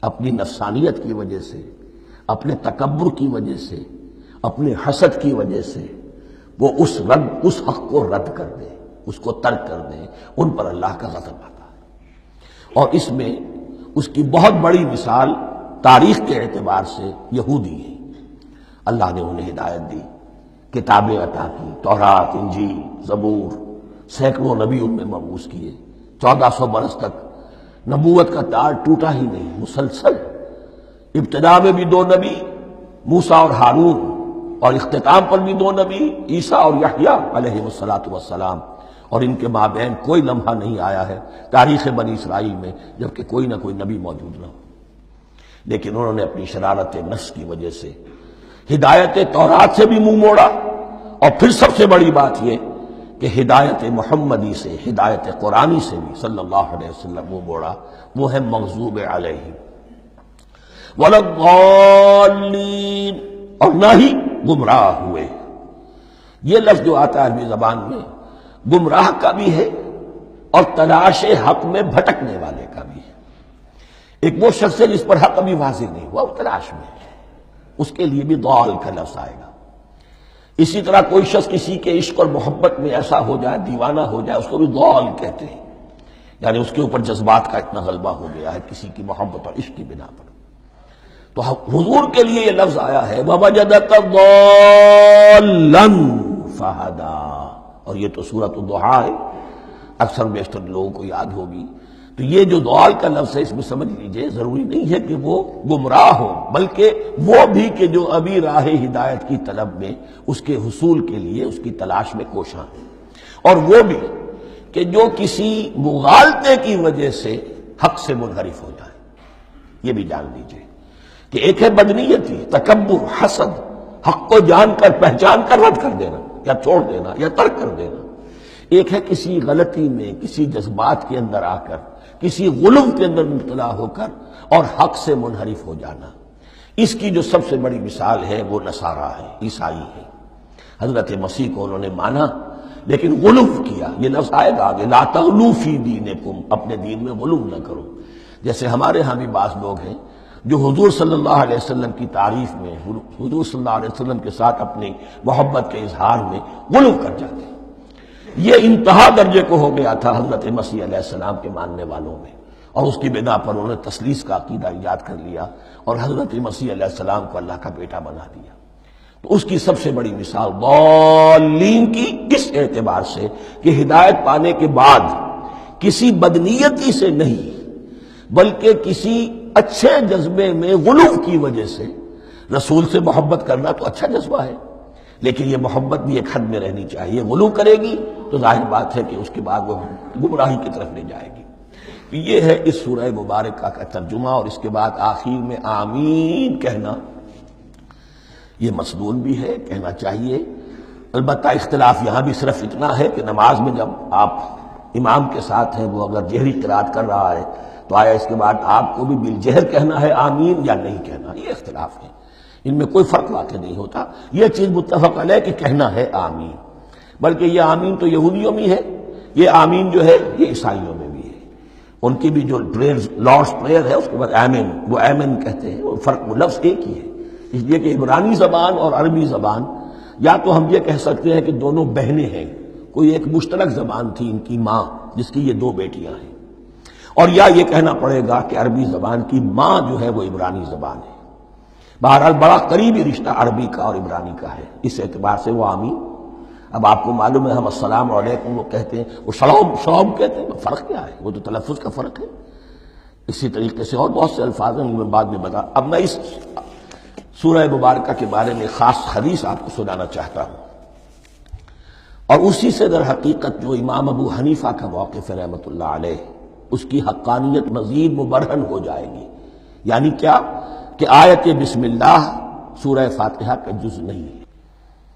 اپنی نفسانیت کی وجہ سے، اپنے تکبر کی وجہ سے، اپنے حسد کی وجہ سے وہ اس حق کو رد کر دیں، اس کو ترک کر دیں، ان پر اللہ کا غضب آتا ہے۔ اور اس میں اس کی بہت بڑی مثال تاریخ کے اعتبار سے یہودی ہیں۔ اللہ نے انہیں ہدایت دی، کتابیں عطا کی، تورات، انجیل، زبور، سینکڑوں نبی ان میں مبعوث کیے، 1400 برس تک نبوت کا تار ٹوٹا ہی نہیں، مسلسل۔ ابتدا میں بھی 2 نبی، موسیٰ اور ہارون، اور اختتام پر بھی 2 نبی، عیسیٰ اور یحییٰ علیہ السلام، اور ان کے مابین کوئی لمحہ نہیں آیا ہے تاریخ بنی اسرائیل میں جبکہ کوئی نہ کوئی نبی موجود نہ ہو۔ لیکن انہوں نے اپنی شرارت نفس کی وجہ سے ہدایت تورات سے بھی منہ موڑا، اور پھر سب سے بڑی بات یہ کہ ہدایت محمدی سے، ہدایت قرآنی سے بھی صلی اللہ علیہ وسلم منہ موڑا، وہ ہے مغضوب علیہم ولا الضالین، اور نہ ہی گمراہ ہوئے۔ یہ لفظ جو آتا ہے عربی زبان میں گمراہ کا بھی ہے اور تلاش حق میں بھٹکنے والے کا بھی ہے۔ ایک وہ شخص ہے جس پر حق ابھی واضح نہیں ہوا، وہ تلاش میں ہے، اس کے لیے بھی ضال کا لفظ آئے گا۔ اسی طرح کوئی شخص کسی کے عشق اور محبت میں ایسا ہو جائے، دیوانہ ہو جائے، اس کو بھی ضال کہتے ہیں، یعنی اس کے اوپر جذبات کا اتنا غلبہ ہو گیا ہے کسی کی محبت اور عشق کی بنا پر۔ تو حضور کے لیے یہ لفظ آیا ہے وَوَجَدَكَ ضَالًّا فَهَدَىٰ، اور یہ تو سورۃ الضحیٰ ہے، اکثر بیشتر لوگوں کو یاد ہوگی۔ تو یہ جو ضال کا لفظ ہے اس میں سمجھ لیجئے ضروری نہیں ہے کہ وہ گمراہ ہو، بلکہ وہ بھی کہ جو ابھی راہ ہدایت کی طلب میں اس کے حصول کے لیے اس کی تلاش میں کوشاں ہیں، اور وہ بھی کہ جو کسی مغالطے کی وجہ سے حق سے منحرف ہو جائے۔ یہ بھی جان لیجئے کہ ایک ہے بدنیتی، تکبر، حسد، حق کو جان کر پہچان کر رد کر دینا یا چھوڑ دینا یا ترک کر دینا، ایک ہے کسی غلطی میں، کسی جذبات کے اندر آ کر، کسی غلو کے اندر مبتلا ہو کر اور حق سے منحرف ہو جانا۔ اس کی جو سب سے بڑی مثال ہے وہ نصارہ ہے، عیسائی ہے۔ حضرت مسیح کو انہوں نے مانا لیکن غلو کیا، یہ لفظ آئے گا آگے، لا تغلو فی دینکم، اپنے دین میں غلو نہ کرو۔ جیسے ہمارے ہاں بھی بعض لوگ ہیں جو حضور صلی اللہ علیہ وسلم کی تعریف میں، حضور صلی اللہ علیہ وسلم کے ساتھ اپنی محبت کے اظہار میں غلو کر جاتے ہیں، یہ انتہا درجے کو ہو گیا تھا حضرت مسیح علیہ السلام کے ماننے والوں میں، اور اس کی بنا پر انہوں نے تثلیث کا عقیدہ ایجاد کر لیا اور حضرت مسیح علیہ السلام کو اللہ کا بیٹا بنا دیا۔ تو اس کی سب سے بڑی مثال ضالین کی اس اعتبار سے کہ ہدایت پانے کے بعد کسی بدنیتی سے نہیں بلکہ کسی اچھے جذبے میں غلو کی وجہ سے رسول سے محبت کرنا تو اچھا جذبہ ہے، لیکن یہ محبت بھی ایک حد میں رہنی چاہیے۔ غلو کرے گی تو ظاہر بات ہے کہ اس کے بعد وہ گمراہی کی طرف لے جائے گی۔ یہ ہے اس سورہ مبارکہ کا ترجمہ، اور اس کے بعد آخر میں آمین کہنا یہ مسنون بھی ہے، کہنا چاہیے۔ البتہ اختلاف یہاں بھی صرف اتنا ہے کہ نماز میں جب آپ امام کے ساتھ ہیں، وہ اگر جہری قرات کر رہا ہے تو آیا اس کے بعد آپ کو بھی بالجہر کہنا ہے آمین یا نہیں کہنا، یہ اختلاف ہے، ان میں کوئی فرق واقع نہیں ہوتا۔ یہ چیز متفق علیہ کہ کہنا ہے آمین، بلکہ یہ آمین تو یہودیوں میں ہے، یہ آمین جو ہے یہ عیسائیوں میں بھی ہے، ان کی بھی جو لارڈس پریئر ہے اس کے بعد آمین، وہ آمین کہتے ہیں، وہ فرق وہ لفظ ایک ہی ہے، اس لیے کہ عبرانی زبان اور عربی زبان یا تو ہم یہ کہہ سکتے ہیں کہ دونوں بہنیں ہیں، کوئی ایک مشترک زبان تھی ان کی ماں جس کی یہ دو بیٹیاں ہیں، اور یا یہ کہنا پڑے گا کہ عربی زبان کی ماں جو ہے وہ عبرانی زبان ہے۔ بہرحال بڑا قریبی رشتہ عربی کا اور عبرانی کا ہے، اس اعتبار سے وہ آمین۔ اب آپ کو معلوم ہے ہم السلام علیکم وہ کہتے ہیں، وہ سلام کہتے ہیں، فرق کیا ہے؟ وہ تو تلفظ کا فرق ہے۔ اسی طریقے سے اور بہت سے الفاظ ہیں، میں بعد میں بتا۔ اب میں اس سورہ مبارکہ کے بارے میں خاص حدیث آپ کو سنانا چاہتا ہوں، اور اسی سے در حقیقت جو امام ابو حنیفہ کا موقف ہے رحمۃ اللہ علیہ، اس کی حقانیت مزید مبرہن ہو جائے گی۔ یعنی کیا کہ آیت بسم اللہ سورہ فاتحہ کا جز نہیں ہے،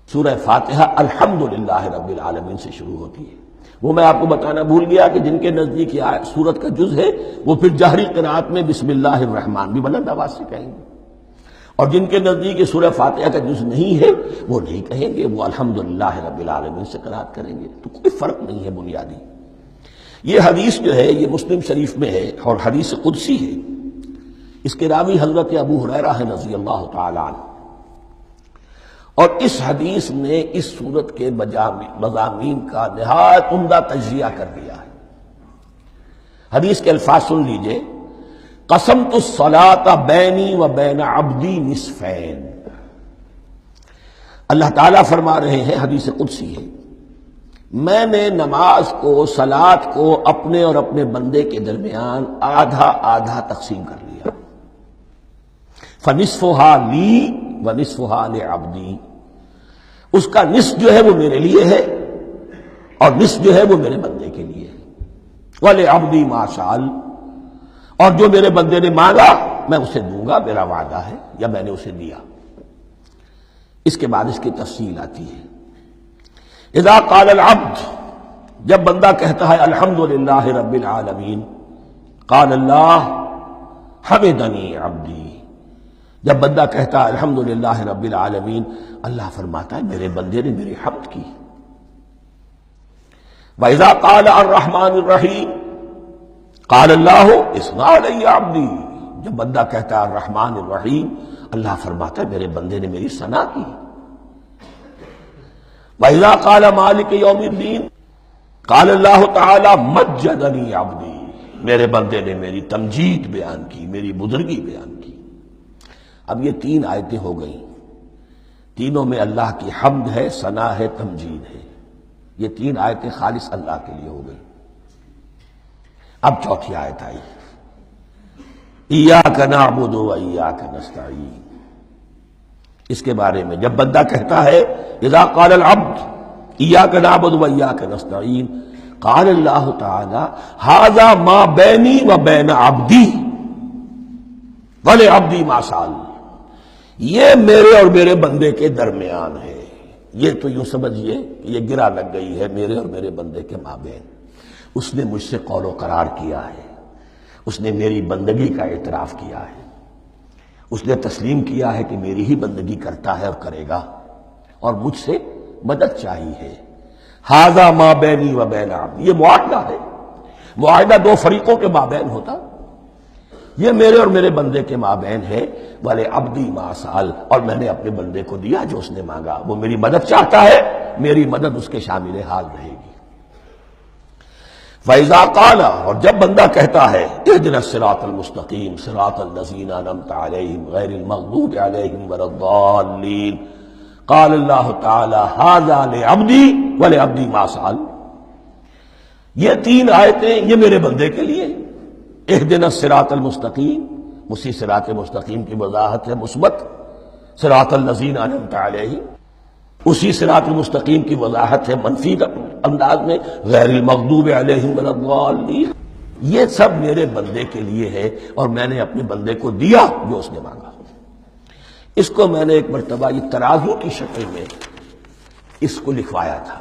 سورہ فاتحہ الحمدللہ رب العالمین سے شروع ہوتی ہے۔ وہ میں آپ کو بتانا بھول گیا کہ جن کے نزدیک یہ سورت کا جز ہے وہ پھر جہری قرات میں بسم اللہ الرحمن بھی بلند آواز سے کہیں گے، اور جن کے نزدیک یہ سورہ فاتحہ کا جز نہیں ہے وہ نہیں کہیں گے، وہ الحمدللہ رب العالمین سے قرات کریں گے۔ تو کوئی فرق نہیں ہے بنیادی۔ یہ حدیث جو ہے یہ مسلم شریف میں ہے اور حدیث قدسی ہے، اس کے راوی حضرت ابو ہریرہ ہیں رضی اللہ تعالی عنہ، اور اس حدیث نے اس سورت کے مضامین کا نہایت عمدہ تجزیہ کر دیا ہے۔ حدیث کے الفاظ سن لیجئے، قسمت الصلاۃ بینی و بین عبدی نصفین۔ اللہ تعالیٰ فرما رہے ہیں، حدیث قدسی ہے، میں نے نماز کو، صلاۃ کو اپنے اور اپنے بندے کے درمیان آدھا آدھا تقسیم کر لیا، فنصفها لی ونصفها لعبدی، اس کا نصف جو ہے وہ میرے لیے ہے اور نصف جو ہے وہ میرے بندے کے لیے ہے، وَلِعَبْدِي مَا سَأَلَ، اور جو میرے بندے نے مانگا میں اسے دوں گا، میرا وعدہ ہے یا میں نے اسے دیا۔ اس کے بعد اس کی تفصیل آتی ہے، اذا قال العبد، جب بندہ کہتا ہے الحمدللہ رب العالمین، قال اللہ حمدنی عبدی، جب بندہ کہتا ہے الحمدللہ رب العالمین، اللہ فرماتا ہے میرے بندے نے میری حمد کی۔ وَإِذَا قَالَ الرَّحْمَنِ الرَّحِيمِ قَالَ اللَّهُ اثْنَىٰ عَلَيَّ عَبْدِي، جب بندہ کہتا ہے الرحمن الرحیم، اللہ فرماتا ہے میرے بندے نے میری ثنا کی۔ وَإِذَا قَالَ مَالِكِ يَوْمِ الدِّينِ قَالَ اللَّهُ تَعَالَى مَجَّدَنِي عَبْدِي، میرے بندے نے میری تمجید بیان کی، میری بزرگی بیان کی۔ اب یہ تین آیتیں ہو گئیں، تینوں میں اللہ کی حمد ہے، ثنا ہے، تمجید ہے، یہ تین آیتیں خالص اللہ کے لیے ہو گئی۔ اب چوتھی آیت آئی، ایاک نعبد و ایاک نستعین، اس کے بارے میں جب بندہ کہتا ہے اذا قال العبد ایاک نعبد و ایاک نستعین، قال اللہ تعالی ھذا ما بینی و بین عبدی ولعبدی ما سأل، یہ میرے اور میرے بندے کے درمیان ہے۔ یہ تو یوں سمجھیے کہ یہ گرا لگ گئی ہے میرے اور میرے بندے کے مابین، اس نے مجھ سے قول و قرار کیا ہے، اس نے میری بندگی کا اعتراف کیا ہے، اس نے تسلیم کیا ہے کہ میری ہی بندگی کرتا ہے اور کرے گا، اور مجھ سے مدد چاہیے ہے۔ ھذا ما بینی و بین عبدی، یہ معاہدہ ہے، معاہدہ دو فریقوں کے مابین ہوتا، یہ میرے اور میرے بندے کے مابین ہے۔ والے عبدی ما سأل، اور میں نے اپنے بندے کو دیا جو اس نے مانگا، وہ میری مدد چاہتا ہے، میری مدد اس کے شامل حال رہے گی۔ فَإِذَا قَالَ، اور جب بندہ کہتا ہے اهْدِنَا الصِّرَاطَ الْمُسْتَقِيمَ صِرَاطَ الَّذِينَ أَنْعَمْتَ عَلَيْهِمْ غَيْرِ الْمَغْضُوبِ عَلَيْهِمْ وَلَا الضَّالِّينَ قال اللہ تعالی هذا لعبدی ولعبدی ما سأل، یہ تین آیتیں یہ میرے بندے کے لیے، اهدنا الصراط المستقیم، اسی صراط مستقیم کی وضاحت ہے مثبت، صراط الذین انعمت علیہم، اسی صراط المستقیم کی وضاحت ہے منفی انداز میں، غیر المغضوب علیہم ولا الضالین۔ یہ سب میرے بندے کے لیے ہے اور میں نے اپنے بندے کو دیا جو اس نے مانگا۔ اس کو میں نے ایک مرتبہ یہ ترازو کی شکل میں اس کو لکھوایا تھا۔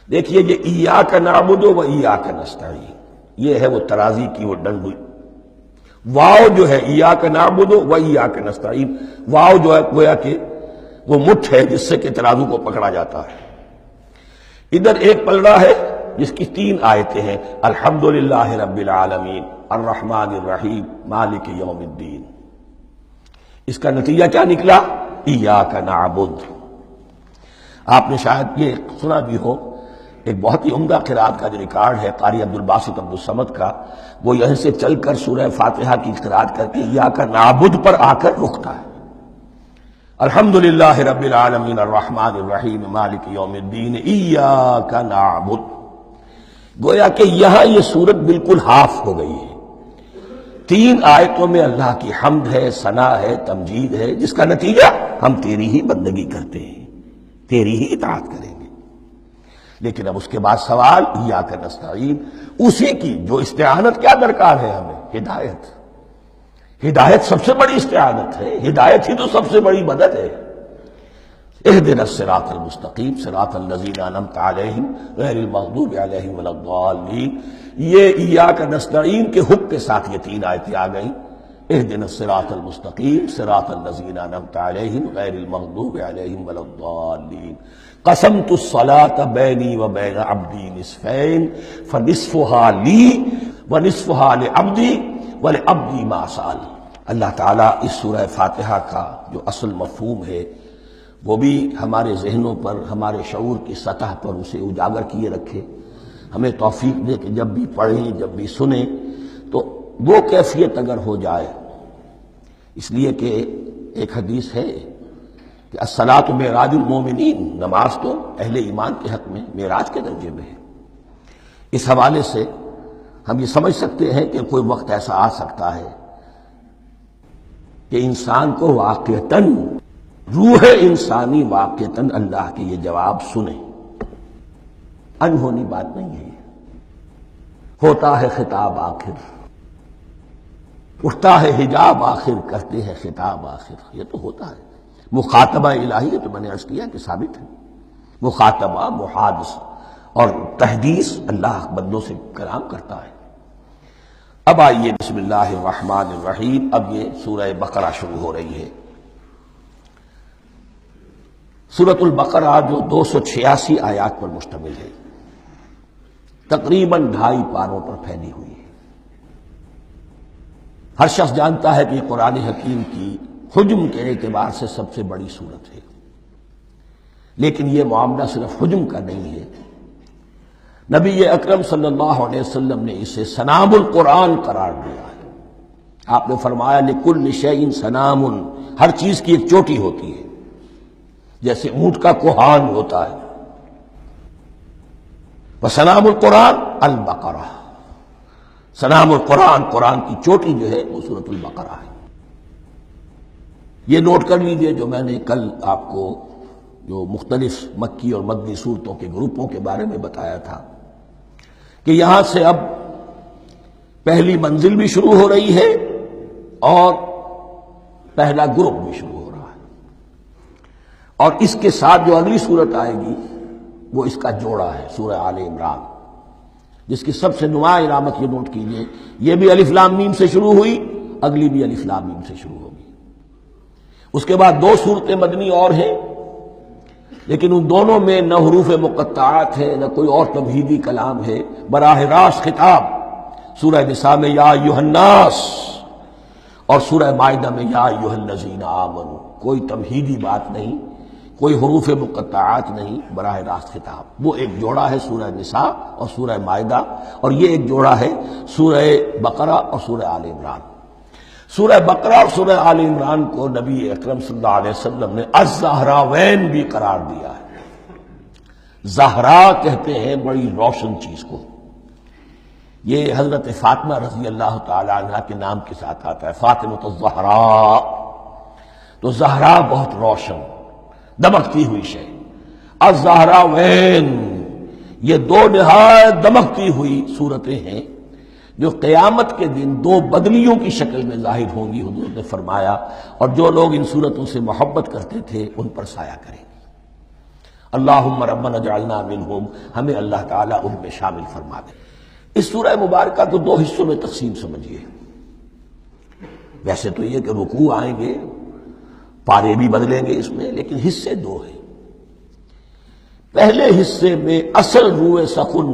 دیکھیے یہ ایاک نعبد و ایاک نستعین، یہ ہے وہ ترازی کی وہ ڈنڈی، واو جو ہے ایاک نعبد و ایاک نستعین، واو جو ہے گویا کہ وہ مٹھ ہے جس سے کہ ترازو کو پکڑا جاتا ہے۔ ادھر ایک پلڑا ہے جس کی تین آیتیں ہیں، الحمدللہ رب العالمین الرحمن الرحیم مالک یوم الدین۔ اس کا نتیجہ کیا نکلا؟ ایاک نعبد۔ آپ نے شاید یہ سنا بھی ہو، ایک بہت ہی عمدہ قرات کا جو ریکارڈ ہے قاری عبدالباسط عبدالصمد کا، وہ یہیں سے چل کر سورہ فاتحہ کی قرات کر کے ایاک نعبد پر آ کر رکتا ہے، الحمدللہ رب العالمین الرحمن الرحیم مالک یوم الدین ایاک نعبد۔ گویا کہ یہاں یہ صورت بالکل ہاف ہو گئی ہے، تین آیتوں میں اللہ کی حمد ہے، ثنا ہے، تمجید ہے، جس کا نتیجہ ہم تیری ہی بندگی کرتے ہیں، تیری ہی اطاعت کریں گے۔ لیکن اب اس کے بعد سوال ایاک نستعین، اسی کی جو استعانت کیا درکار ہے ہمیں؟ ہدایت۔ ہدایت سب سے بڑی استعانت ہے، ہدایت ہی تو سب سے بڑی مدد ہے۔ اهدنا الصراط المستقیم صراط الذین انعمت علیہم غیر المغضوب علیہم ولا الضالین، یہ ایاک نستعین کے حکم کے ساتھ یہ تین آیتیں آ گئیں، اهدنا الصراط المستقیم صراط الذین انعمت علیہم غیر المغضوب علیہم ولا الضالین، قسمت الصلاة بینی وبین عبدی نصفین فنصفها لی ونصفها لعبدی ولعبدی ما سأل۔ اللہ تعالیٰ اس سورہ فاتحہ کا جو اصل مفہوم ہے وہ بھی ہمارے ذہنوں پر، ہمارے شعور کی سطح پر اسے اجاگر کیے رکھے، ہمیں توفیق دے کہ جب بھی پڑھیں، جب بھی سنیں تو وہ کیفیت اگر ہو جائے، اس لیے کہ ایک حدیث ہے کہ الصلاۃ معراج المومنین، نماز تو اہل ایمان کے حق میں معراج کے درجے میں ہے۔ اس حوالے سے ہم یہ سمجھ سکتے ہیں کہ کوئی وقت ایسا آ سکتا ہے کہ انسان کو واقعتاً، روح انسانی واقعتاً اللہ کے یہ جواب سنے، انہونی بات نہیں ہے، ہوتا ہے خطاب آخر، اٹھتا ہے حجاب آخر، کرتے ہیں خطاب آخر، یہ تو ہوتا ہے مخاطبہ الہی، تو میں نے عرض کیا کہ ثابت ہے، مخاطبہ، محادث اور تحدیث اللہ بندوں سے کلام کرتا ہے۔ اب آئیے بسم اللہ الرحمن الرحیم، اب یہ سورہ بقرہ شروع ہو رہی ہے۔ سورۃ البقرہ جو 286 آیات پر مشتمل ہے، تقریباً 2.5 پاروں پر پھیلی ہوئی ہے۔ ہر شخص جانتا ہے کہ یہ قرآن حکیم کی حجم کے اعتبار سے سب سے بڑی سورت ہے، لیکن یہ معاملہ صرف حجم کا نہیں ہے۔ نبی اکرم صلی اللہ علیہ وسلم نے اسے سنام القرآن قرار دیا ہے۔ آپ نے فرمایا لکل شیء سنام، ہر چیز کی ایک چوٹی ہوتی ہے، جیسے اونٹ کا کوہان ہوتا ہے۔ وسنام القرآن البقرہ، سنام القرآن، قرآن کی چوٹی جو ہے وہ سورۃ البقرہ ہے۔ یہ نوٹ کر لیجئے جو میں نے کل آپ کو جو مختلف مکی اور مدنی صورتوں کے گروپوں کے بارے میں بتایا تھا کہ یہاں سے اب پہلی منزل بھی شروع ہو رہی ہے اور پہلا گروپ بھی شروع ہو رہا ہے، اور اس کے ساتھ جو اگلی صورت آئے گی وہ اس کا جوڑا ہے، سورہ آل عمران، جس کی سب سے نمایاں علامت یہ نوٹ کیجئے، یہ بھی الف لام میم سے شروع ہوئی، اگلی بھی الف لام میم سے شروع ہوگی۔ اس کے بعد 2 صورتیں مدنی اور ہیں، لیکن ان دونوں میں نہ حروف مقطعات ہے، نہ کوئی اور تمہیدی کلام ہے، براہ راست خطاب سورہ نساء میں یا ایھا الناس اور سورہ مائدہ میں یا ایھا الذین آمنوا، کوئی تمہیدی بات نہیں، کوئی حروف مقطعات نہیں، براہ راست خطاب۔ وہ ایک جوڑا ہے سورہ نساء اور سورہ مائدہ، اور یہ ایک جوڑا ہے سورہ بقرہ اور سورہ آل عمران۔ سورہ بقرہ اور سورہ آل عمران کو نبی اکرم صلی اللہ علیہ وسلم نے الزہراوین بھی قرار دیا ہے۔ زہرا کہتے ہیں بڑی روشن چیز کو۔ یہ حضرت فاطمہ رضی اللہ تعالی عنہ کے نام کے ساتھ آتا ہے، فاطمۃ الزہراء۔ تو زہرا بہت روشن، دمکتی ہوئی شے۔ الزہراوین، یہ دو نہایت دمکتی ہوئی صورتیں ہیں جو قیامت کے دن دو بدلیوں کی شکل میں ظاہر ہوں گی، حضور نے فرمایا، اور جو لوگ ان صورتوں سے محبت کرتے تھے ان پر سایہ کریں گے۔ اللہم ربنا اجعلنا منہم، ہمیں اللہ تعالیٰ ان میں شامل فرما دے۔ اس سورہ مبارکہ کو دو حصوں میں تقسیم سمجھیے۔ ویسے تو یہ کہ رکوع آئیں گے، پارے بھی بدلیں گے اس میں، لیکن حصے دو ہیں۔ پہلے حصے میں اصل روح سخن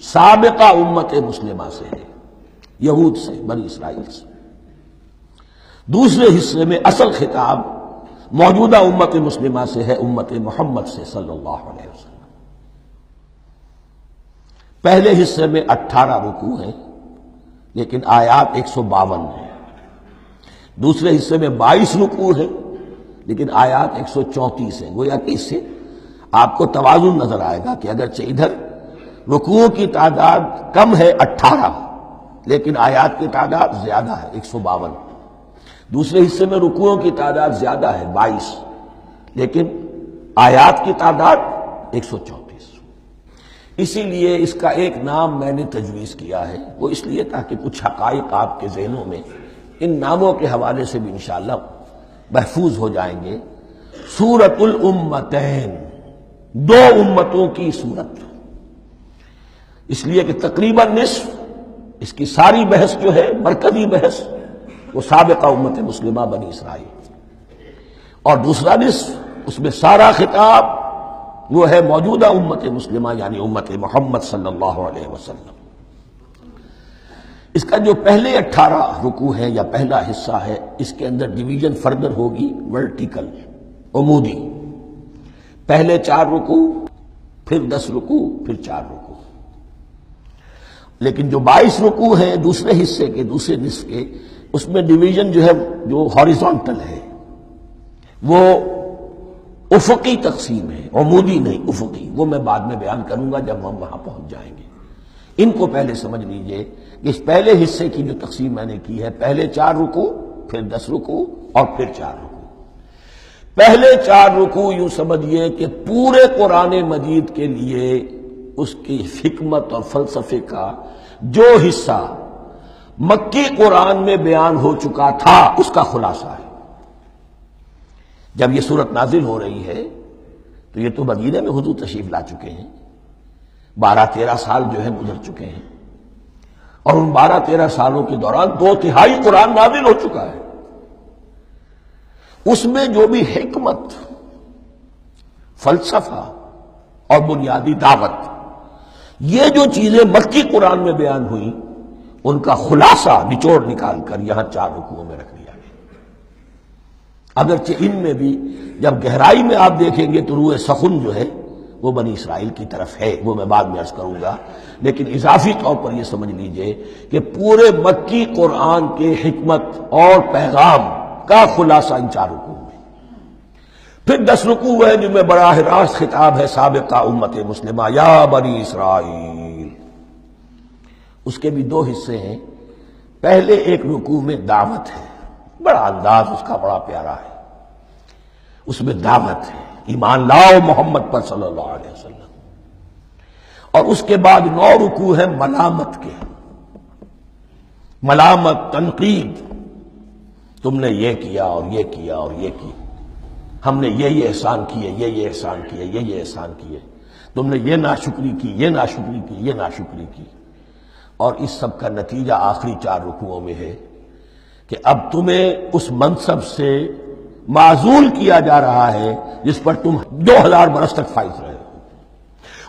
سابقہ امت مسلمہ سے ہے، یہود سے، بنی اسرائیل سے۔ دوسرے حصے میں اصل خطاب موجودہ امت مسلمہ سے ہے، امت محمد سے صلی اللہ علیہ وسلم۔ پہلے حصے میں 18 رکوع ہیں لیکن آیات 152 ہیں۔ دوسرے حصے میں 22 رکوع ہیں لیکن آیات 134 ہیں۔ گویا کہ اس سے آپ کو توازن نظر آئے گا کہ اگرچہ ادھر رکوع کی تعداد کم ہے 18 لیکن آیات کی تعداد زیادہ ہے 152۔ دوسرے حصے میں رکوعوں کی تعداد زیادہ ہے 22 لیکن آیات کی تعداد 134۔ اسی لیے اس کا ایک نام میں نے تجویز کیا ہے، وہ اس لیے تاکہ کچھ حقائق آپ کے ذہنوں میں ان ناموں کے حوالے سے بھی انشاءاللہ محفوظ ہو جائیں گے۔ سورۃ الامتین، دو امتوں کی صورت، اس لیے کہ تقریباً نصف اس کی ساری بحث جو ہے، مرکزی بحث، وہ سابقہ امت مسلمہ بنی اسرائیل، اور دوسرا نصف اس میں سارا خطاب وہ ہے موجودہ امت مسلمہ یعنی امت محمد صلی اللہ علیہ وسلم۔ اس کا جو پہلے 18 رکوع ہے یا پہلا حصہ ہے، اس کے اندر ڈویژن فردر ہوگی ورٹیکل، عمودی۔ پہلے 4 رکوع، پھر 10 رکوع، پھر 4 رکوع۔ لیکن جو 22 رکوع ہیں دوسرے حصے کے، دوسرے نصف کے، اس میں ڈویژن جو ہے جو ہاریزونٹل ہے، وہ افقی تقسیم ہے، عمودی نہیں، افقی۔ وہ میں بعد میں بیان کروں گا جب ہم وہاں پہنچ جائیں گے۔ ان کو پہلے سمجھ لیجئے کہ اس پہلے حصے کی جو تقسیم میں نے کی ہے، پہلے 4 رکوع، پھر 10 رکوع اور پھر 4 رکوع۔ پہلے 4 رکوع یوں سمجھیے کہ پورے قرآن مجید کے لیے اس کی حکمت اور فلسفے کا جو حصہ مکی قرآن میں بیان ہو چکا تھا اس کا خلاصہ ہے۔ جب یہ صورت نازل ہو رہی ہے تو یہ تو مدینہ میں حضور تشریف لا چکے ہیں، 12-13 سال جو ہے گزر چکے ہیں، اور ان 12-13 سالوں کے دوران 2/3 قرآن نازل ہو چکا ہے۔ اس میں جو بھی حکمت، فلسفہ اور بنیادی دعوت، یہ جو چیزیں مکی قرآن میں بیان ہوئیں، ان کا خلاصہ نچوڑ نکال کر یہاں 4 رکوعوں میں رکھ دیا گیا۔ اگرچہ ان میں بھی جب گہرائی میں آپ دیکھیں گے تو روح سخن جو ہے وہ بنی اسرائیل کی طرف ہے، وہ میں بعد میں عرض کروں گا، لیکن اضافی طور پر یہ سمجھ لیجئے کہ پورے مکی قرآن کے حکمت اور پیغام کا خلاصہ ان 4 رکوع میں۔ پھر 10 رکوع ہے جن میں براہ راست خطاب ہے سابقہ امت مسلمہ، یا بنی اسرائیل۔ اس کے بھی 2 حصے ہیں۔ پہلے ایک رکوع میں دعوت ہے، بڑا انداز اس کا بڑا پیارا ہے، اس میں دعوت ہے، ایمان لاؤ محمد پر صلی اللہ علیہ وسلم۔ اور اس کے بعد 9 رکوع ہیں ملامت کے، ملامت، تنقید، تم نے یہ کیا اور یہ کیا اور یہ کی، ہم نے یہ احسان کیے، یہ احسان کیے، یہ احسان کیے، تم نے یہ ناشکری کی، یہ ناشکری کی، یہ ناشکری کی۔ اور اس سب کا نتیجہ آخری 4 رکوعوں میں ہے کہ اب تمہیں اس منصب سے معزول کیا جا رہا ہے جس پر تم 2000 برس تک فائز رہے ہو،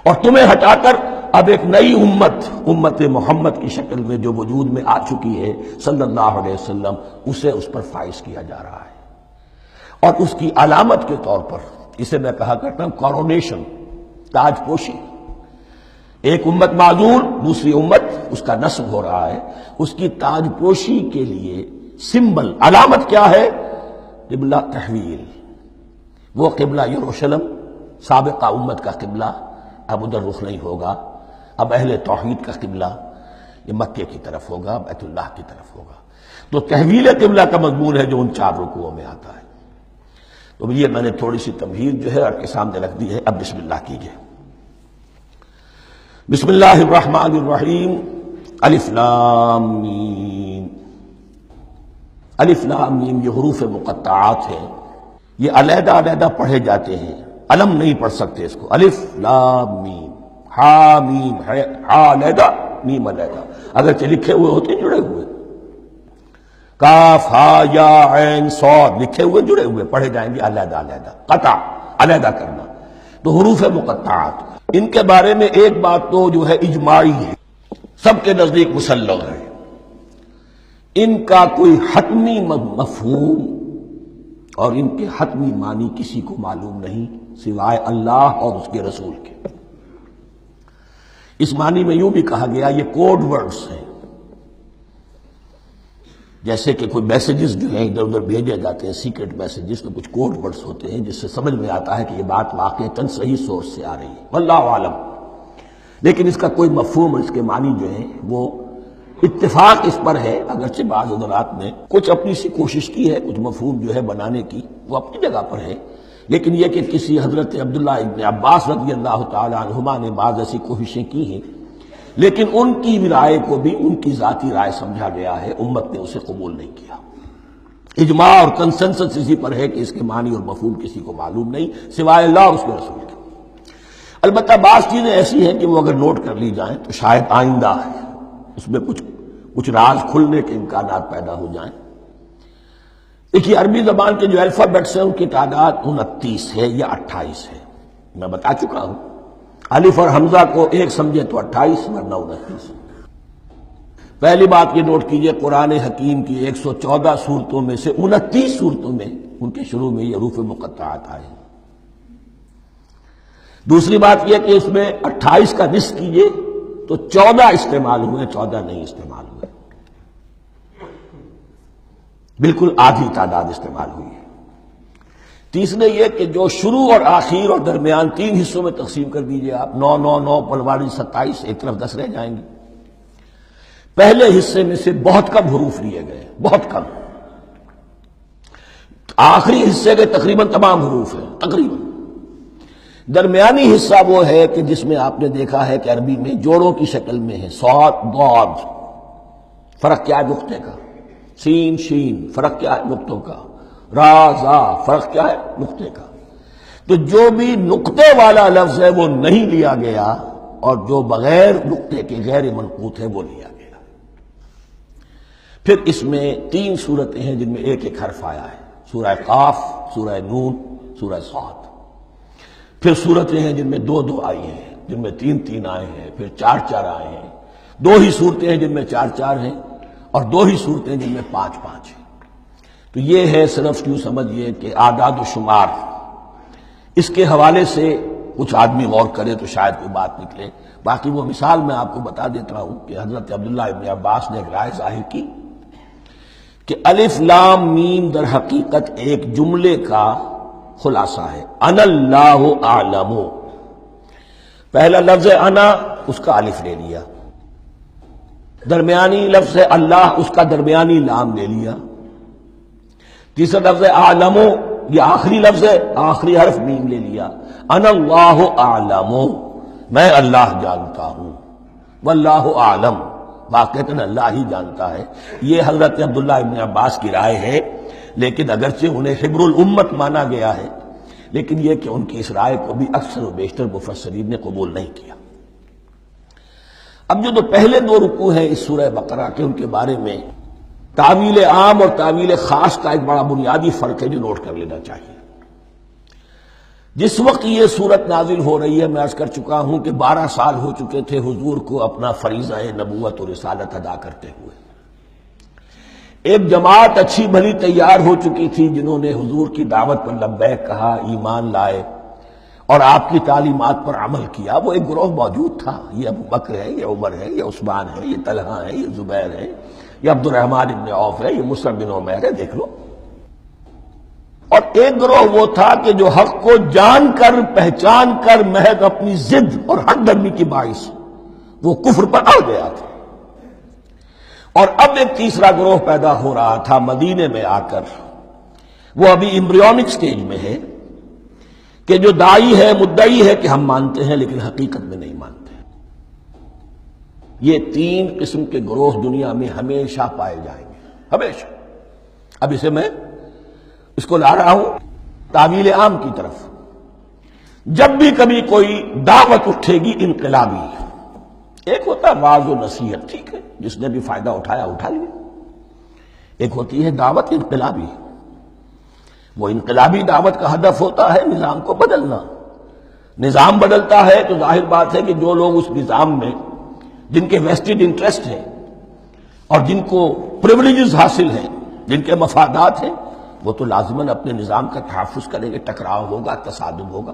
اور تمہیں ہٹا کر اب ایک نئی امت محمد کی شکل میں جو وجود میں آ چکی ہے صلی اللہ علیہ وسلم، اسے اس پر فائز کیا جا رہا ہے۔ اور اس کی علامت کے طور پر اسے میں کہا کرتا ہوں کورونیشن، تاج پوشی. ایک امت معذور، دوسری امت اس کا نسب ہو رہا ہے، اس کی تاج پوشی کے لیے سمبل، علامت کیا ہے؟ قبلہ تحویل. وہ قبلہ یروشلم سابقہ امت کا قبلہ اب ادھر رخ نہیں ہوگا، اب اہل توحید کا قبلہ یہ مکے کی طرف ہوگا، بیت اللہ کی طرف ہوگا. تو تحویل قبلہ کا مضمون ہے جو ان 4 رکوعوں میں آتا ہے. تو یہ میں نے تھوڑی سی تمہید جو ہے آپ کے سامنے رکھ دی ہے. اب بسم اللہ کیجئے. بسم اللہ الرحمن الرحیم. الف لام میم. الف لام میم یہ حروف مقطعات ہیں، یہ علیحدہ علیحدہ پڑھے جاتے ہیں، علم نہیں پڑھ سکتے اس کو. الف لام میم، ہا میم ہے، ہا علیحدہ میم علیحدہ، اگرچہ لکھے ہوئے ہوتے ہیں جڑے ہوئے. کاف ہا یا عین صاد لکھے ہوئے جڑے ہوئے، پڑھے جائیں گے علیحدہ علیحدہ. قطع علیحدہ کرنا. تو حروف مقطعات ان کے بارے میں ایک بات تو جو ہے اجماعی ہے، سب کے نزدیک مسلم ہے. ان کا کوئی حتمی مفہوم اور ان کے حتمی معنی کسی کو معلوم نہیں سوائے اللہ اور اس کے رسول کے. اس معنی میں یوں بھی کہا گیا یہ کوڈ ورڈز ہیں، جیسے کہ کوئی میسیجز جو ہیں ادھر ادھر بھیجے جاتے ہیں، سیکرٹ میسیجز، تو کچھ کوڈ ورڈز ہوتے ہیں جس سے سمجھ میں آتا ہے کہ یہ بات واقعتاً صحیح سورس سے آ رہی ہے، واللہ عالم. لیکن اس کا کوئی مفہوم اور اس کے معنی جو ہیں وہ اتفاق اس پر ہے، اگرچہ بعض حضرات نے کچھ اپنی سی کوشش کی ہے، کچھ مفہوم جو ہے بنانے کی، وہ اپنی جگہ پر ہے. لیکن یہ کہ کسی حضرت عبداللہ ابن عباس رضی اللہ تعالی عنہما نے بعض ایسی کوششیں کی ہیں، لیکن ان کی رائے کو بھی ان کی ذاتی رائے سمجھا گیا ہے، امت نے اسے قبول نہیں کیا. اجماع اور کنسنسس اسی پر ہے کہ اس کے معنی اور مفہوم کسی کو معلوم نہیں سوائے اللہ اور اس کے رسول کے. البتہ بعض چیزیں ایسی ہیں کہ وہ اگر نوٹ کر لی جائیں تو شاید آئندہ اس میں کچھ راز کھلنے کے امکانات پیدا ہو جائیں. دیکھیے عربی زبان کے جو الفابیٹس ہیں ان کی تعداد 29 ہے یا 28 ہے، میں بتا چکا ہوں. الف اور حمزہ کو ایک سمجھے تو 28 ورنہ 29. پہلی بات یہ نوٹ کیجئے قرآن حکیم کی 114 سورتوں میں سے 29 سورتوں میں ان کے شروع میں یہ حروف مقطعات آئے ہیں. دوسری بات یہ کہ اس میں 28 کا نصف کیجئے تو 14 استعمال ہوئے، 14 نہیں استعمال ہوئے، بالکل آدھی تعداد استعمال ہوئی ہے. تیسرے یہ کہ جو شروع اور آخر اور درمیان 3 حصوں میں تقسیم کر دیجئے آپ، 9 9 9 پلواری 27، ایک طرف 10 رہ جائیں گے. پہلے حصے میں سے بہت کم حروف لیے گئے، بہت کم. آخری حصے کے تقریباً تمام حروف ہیں تقریباً. درمیانی حصہ وہ ہے کہ جس میں آپ نے دیکھا ہے کہ عربی میں جوڑوں کی شکل میں ہے، صاد ضاد، فرق کیا ہے نقطے کا، سین شین فرق کیا ہے نقطوں کا، را زا فرق کیا ہے نقطے کا. تو جو بھی نقطے والا لفظ ہے وہ نہیں لیا گیا، اور جو بغیر نقطے کے غیر منقوط ہے وہ لیا گیا. پھر اس میں 3 صورتیں ہیں جن میں ایک ایک حرف آیا ہے، سورہ قاف، سورہ نون، سورہ صاد. پھر صورتیں ہیں جن میں 2 2 آئی ہیں، جن میں 3 3 آئے ہیں، پھر 4 4 آئے ہیں. 2 ہی صورتیں ہیں جن میں 4 4 ہیں، اور 2 ہی صورتیں جن میں 5 5 ہیں. تو یہ ہے صرف یوں سمجھیے کہ اعداد و شمار. اس کے حوالے سے کچھ آدمی غور کرے تو شاید کوئی بات نکلے. باقی وہ مثال میں آپ کو بتا دیتا ہوں کہ حضرت عبداللہ ابن عباس نے ایک رائے ظاہر کی کہ الف لام میم در حقیقت ایک جملے کا خلاصہ ہے. انا اللہ اعلم، پہلا لفظ انا اس کا الف لے لیا، درمیانی لفظ اللہ اس کا درمیانی لام لے لیا، تیسرا لفظ اعلم یہ آخری لفظ ہے، آخری حرف میم لے لیا. انا اللہ اعلم، میں اللہ جانتا ہوں، واللہ اعلم، واقعتاً اللہ ہی جانتا ہے. یہ حضرت عبداللہ ابن عباس کی رائے ہے، لیکن اگرچہ انہیں حبر الامت مانا گیا ہے، لیکن یہ کہ ان کی اس رائے کو بھی اکثر و بیشتر مفسرین نے قبول نہیں کیا. اب جو پہلے 2 رکوع ہیں اس سورہ بقرہ کے، ان کے بارے میں تعویل عام اور تعویل خاص کا ایک بڑا بنیادی فرق ہے جو نوٹ کر لینا چاہیے. جس وقت یہ صورت نازل ہو رہی ہے، میں عرض کر چکا ہوں کہ 12 سال ہو چکے تھے حضور کو اپنا فریضہ نبوت و رسالت ادا کرتے ہوئے. ایک جماعت اچھی بھلی تیار ہو چکی تھی جنہوں نے حضور کی دعوت پر لبیک کہا، ایمان لائے اور آپ کی تعلیمات پر عمل کیا۔ وہ ایک گروہ موجود تھا، یہ ابو بکر ہے، یہ عمر ہے، یہ عثمان ہے، یہ طلحہ ہے، یہ زبیر ہے، یہ عبد الرحمن ابن عوف ہے، یہ مصعب بن عمیر ہے، دیکھ لو۔ اور ایک گروہ وہ تھا کہ جو حق کو جان کر پہچان کر محض اپنی ضد اور ہٹ درمی کی باعث وہ کفر پر اڑ گیا تھا۔ اور اب ایک تیسرا گروہ پیدا ہو رہا تھا مدینے میں آ کر، وہ ابھی ایمبریونک سٹیج میں ہے، کہ جو داعی ہے، مدعی ہے کہ ہم مانتے ہیں لیکن حقیقت میں نہیں مانتے۔ یہ تین قسم کے گروہ دنیا میں ہمیشہ پائے جائیں گے، ہمیشہ۔ اب اس کو لا رہا ہوں تعویل عام کی طرف۔ جب بھی کبھی کوئی دعوت اٹھے گی انقلابی، ایک ہوتا ہے واعظ و نصیحت، ٹھیک ہے، جس نے بھی فائدہ اٹھایا اٹھا لیا۔ ایک ہوتی ہے دعوت انقلابی، وہ انقلابی دعوت کا ہدف ہوتا ہے نظام کو بدلنا۔ نظام بدلتا ہے تو ظاہر بات ہے کہ جو لوگ اس نظام میں جن کے ویسٹڈ انٹرسٹ ہیں اور جن کو پریولیجز حاصل ہیں، جن کے مفادات ہیں، وہ تو لازماً اپنے نظام کا تحفظ کریں گے۔ ٹکراؤ ہوگا، تصادم ہوگا،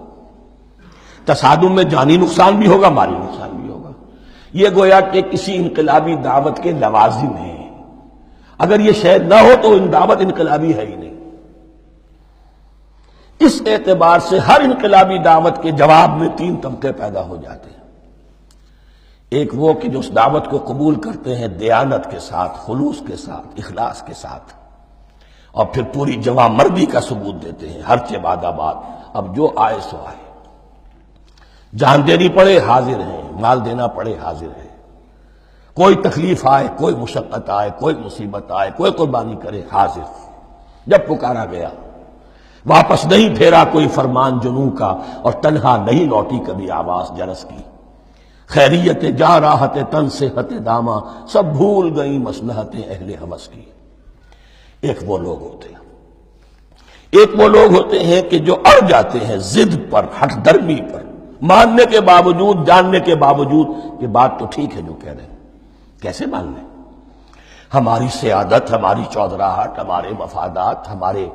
تصادم میں جانی نقصان بھی ہوگا، مالی نقصان بھی ہوگا۔ یہ گویا کہ کسی انقلابی دعوت کے لوازم ہیں۔ اگر یہ شے نہ ہو تو دعوت انقلابی ہے ہی نہیں۔ اس اعتبار سے ہر انقلابی دعوت کے جواب میں تین طبقے پیدا ہو جاتے ہیں۔ ایک وہ کہ جو اس دعوت کو قبول کرتے ہیں دیانت کے ساتھ، خلوص کے ساتھ، اخلاص کے ساتھ، اور پھر پوری جواں مردی کا ثبوت دیتے ہیں، ہر چہ بعد آباد، اب جو آئے سو آئے، جان دینی پڑے حاضر ہیں، مال دینا پڑے حاضر ہیں، کوئی تکلیف آئے، کوئی مشقت آئے، کوئی مصیبت آئے، کوئی قربانی کرے، حاضر۔ جب پکارا گیا واپس نہیں پھیرا کوئی فرمان جنوں کا، اور تنہا نہیں لوٹی کبھی آواز جرس کی۔ خیریت جا راحت تن صحت داما، سب بھول گئی مصلحت اہل ہوس کی۔ ایک وہ لوگ ہوتے ہیں، ایک وہ لوگ ہوتے ہیں کہ جو اڑ جاتے ہیں ضد پر، ہٹ درمی پر، ماننے کے باوجود، جاننے کے باوجود کہ بات تو ٹھیک ہے جو کہہ رہے ہیں، کیسے مان لیں؟ ہماری سیادت، ہماری چودراہٹ، ہمارے مفادات، ہمارے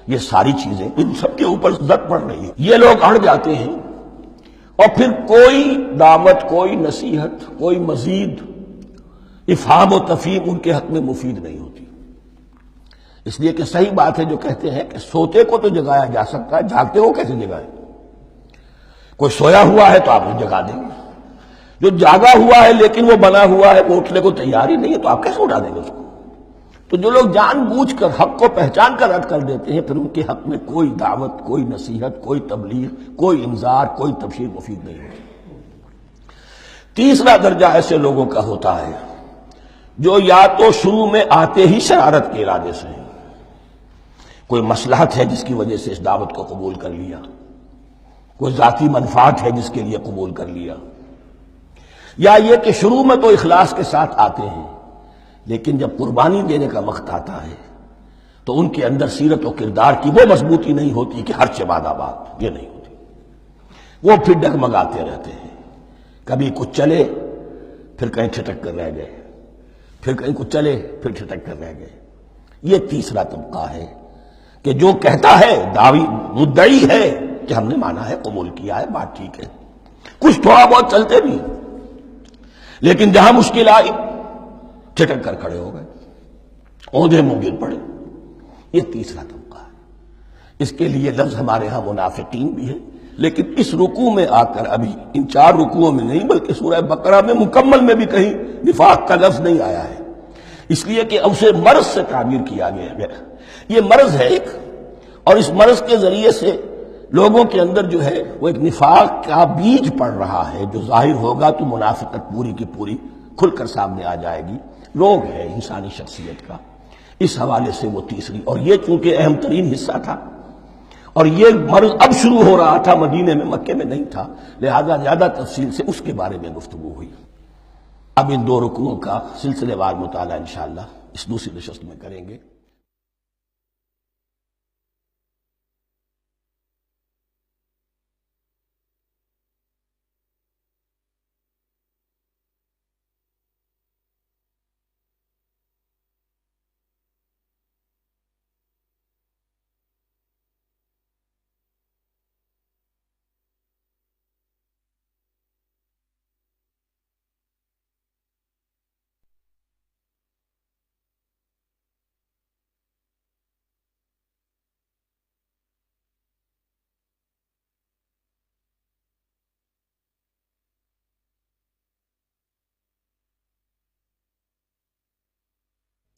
یہ ساری چیزیں، ان سب کے اوپر زد پڑ رہی ہے۔ یہ لوگ اڑ جاتے ہیں، اور پھر کوئی دعوت، کوئی نصیحت، کوئی مزید افہام و تفہیم ان کے حق میں مفید نہیں ہوتی۔ اس لیے کہ صحیح بات ہے جو کہتے ہیں کہ سوتے کو تو جگایا جا سکتا ہے، جاگتے کو کیسے جگائیں؟ کوئی سویا ہوا ہے تو آپ اسے جگا دیں گے، جو جاگا ہوا ہے لیکن وہ بنا ہوا ہے، وہ اٹھنے کو تیار ہی نہیں ہے، تو آپ کیسے اٹھا دیں گے اس کو؟ تو جو لوگ جان بوجھ کر حق کو پہچان کر رد کر دیتے ہیں، پھر ان کے حق میں کوئی دعوت، کوئی نصیحت، کوئی تبلیغ، کوئی انذار، کوئی تبشیر مفید نہیں ہوتی۔ تیسرا درجہ ایسے لوگوں کا ہوتا ہے جو یا تو شروع میں آتے ہی شرارت کے ارادے سے ہیں، کوئی مصلحت ہے جس کی وجہ سے اس دعوت کو قبول کر لیا، کوئی ذاتی منفعت ہے جس کے لیے قبول کر لیا، یا یہ کہ شروع میں تو اخلاص کے ساتھ آتے ہیں لیکن جب قربانی دینے کا وقت آتا ہے تو ان کے اندر سیرت و کردار کی وہ مضبوطی نہیں ہوتی کہ ہر چہ بعد آباد، یہ نہیں ہوتی، وہ پھر ڈگمگاتے رہتے ہیں، کبھی کچھ چلے پھر کہیں ٹھٹک کر رہ گئے، پھر کہیں کچھ چلے پھر ٹھٹک کر رہ گئے۔ یہ تیسرا طبقہ ہے کہ جو کہتا ہے، دعوی مدعی ہے کہ ہم نے مانا ہے، قبول کیا ہے، بات ٹھیک ہے، کچھ تھوڑا بہت چلتے بھی، لیکن جہاں مشکل آئی ٹھٹک کر کھڑے ہو گئے، اوندھے منہ گر پڑے۔ یہ تیسرا طبقہ ہے۔ اس کے لیے لفظ ہمارے ہاں منافقین بھی ہے، لیکن اس رکوع میں آ کر، ابھی ان 4 رکوعوں میں نہیں بلکہ سورہ بقرہ میں مکمل میں بھی کہیں نفاق کا لفظ نہیں آیا ہے، اس لیے کہ اسے مرض سے تعبیر کیا گیا۔ یہ مرض ہے ایک، اور اس مرض کے ذریعے سے لوگوں کے اندر جو ہے وہ ایک نفاق کا بیج پڑ رہا ہے، جو ظاہر ہوگا تو منافقت پوری کی پوری کھل کر سامنے آ جائے گی۔ روگ ہے انسانی شخصیت کا، اس حوالے سے وہ تیسری، اور یہ چونکہ اہم ترین حصہ تھا، اور یہ مرض اب شروع ہو رہا تھا، مدینے میں، مکے میں نہیں تھا، لہذا زیادہ تفصیل سے اس کے بارے میں گفتگو ہوئی۔ اب ان 2 رکوعوں کا سلسلے وار مطالعہ انشاءاللہ اس دوسری نشست میں کریں گے۔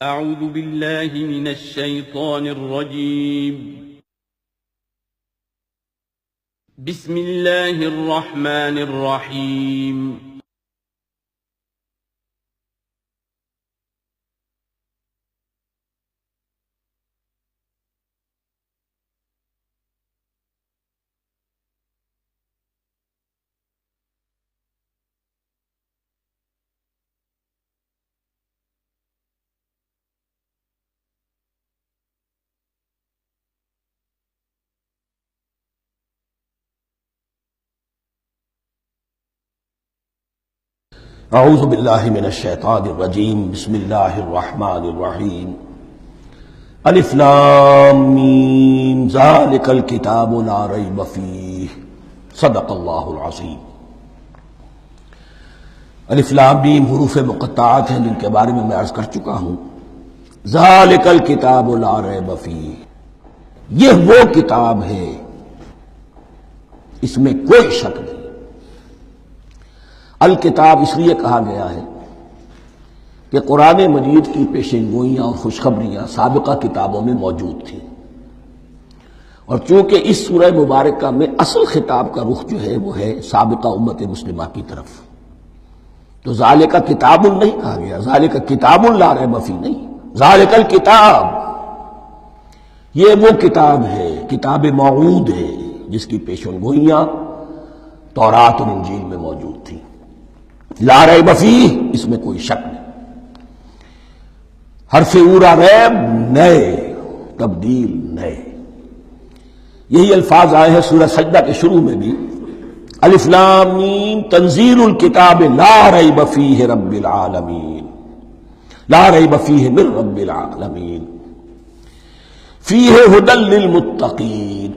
أعوذ بالله من الشيطان الرجيم. بسم الله الرحمن الرحيم. اعوذ باللہ من الشیطان الرجیم بسم اللہ الرحمن الرحیم الف لام میم ذالک الکتاب لا ریب فیہ صدق اللہ العظیم۔ الف لام میم حروف مقطعات ہیں جن کے بارے میں عرض کر چکا ہوں۔ ذالک الکتاب لا ریب فیہ، یہ وہ کتاب ہے اس میں کوئی شک نہیں۔ الکتاب اس لیے کہا گیا ہے کہ قرآن مجید کی پیشین گوئیاں اور خوشخبریاں سابقہ کتابوں میں موجود تھیں، اور چونکہ اس سورہ مبارکہ میں اصل خطاب کا رخ جو ہے وہ ہے سابقہ امت مسلمہ کی طرف، تو ذالک کتاب نہیں کہا گیا، ذالک کتاب لا ریب فیہ نہیں، ذالک الکتاب، یہ وہ کتاب ہے، کتاب موعود ہے جس کی پیشین گوئیاں تورات اور انجیل میں موجود تھیں۔ لا ریب فیہ، اس میں کوئی شک نہیں۔ حرف اورا ریب، نئے، تبدیل، نئے، یہی الفاظ آئے ہیں سورہ سجدہ کے شروع میں بھی۔ الف لام میم تنزیل الکتاب لا ریب فیہ رب العالمین، لا ریب فیہ من رب العالمین، فیہ ھدی للمتقین۔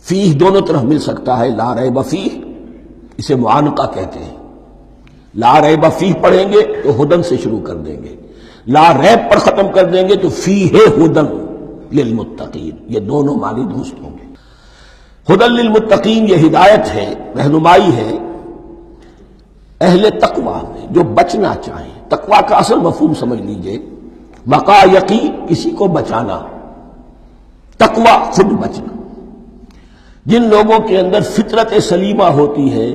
فیہ دونوں طرف مل سکتا ہے، لا ریب فیہ اسے معانقہ کہتے ہیں۔ لا ریب فیہ پڑھیں گے تو ہدن سے شروع کر دیں گے، لا ریب پر ختم کر دیں گے تو فیہ ہدن للمتقین، یہ دونوں معنی درست ہوں گے۔ ہدن للمتقین یہ ہدایت ہے، رہنمائی ہے اہل تقویٰ میں جو بچنا چاہیں۔ تقویٰ کا اصل مفہوم سمجھ لیجئے، بقا یقین، کسی کو بچانا، تقویٰ خود بچنا۔ جن لوگوں کے اندر فطرت سلیمہ ہوتی ہے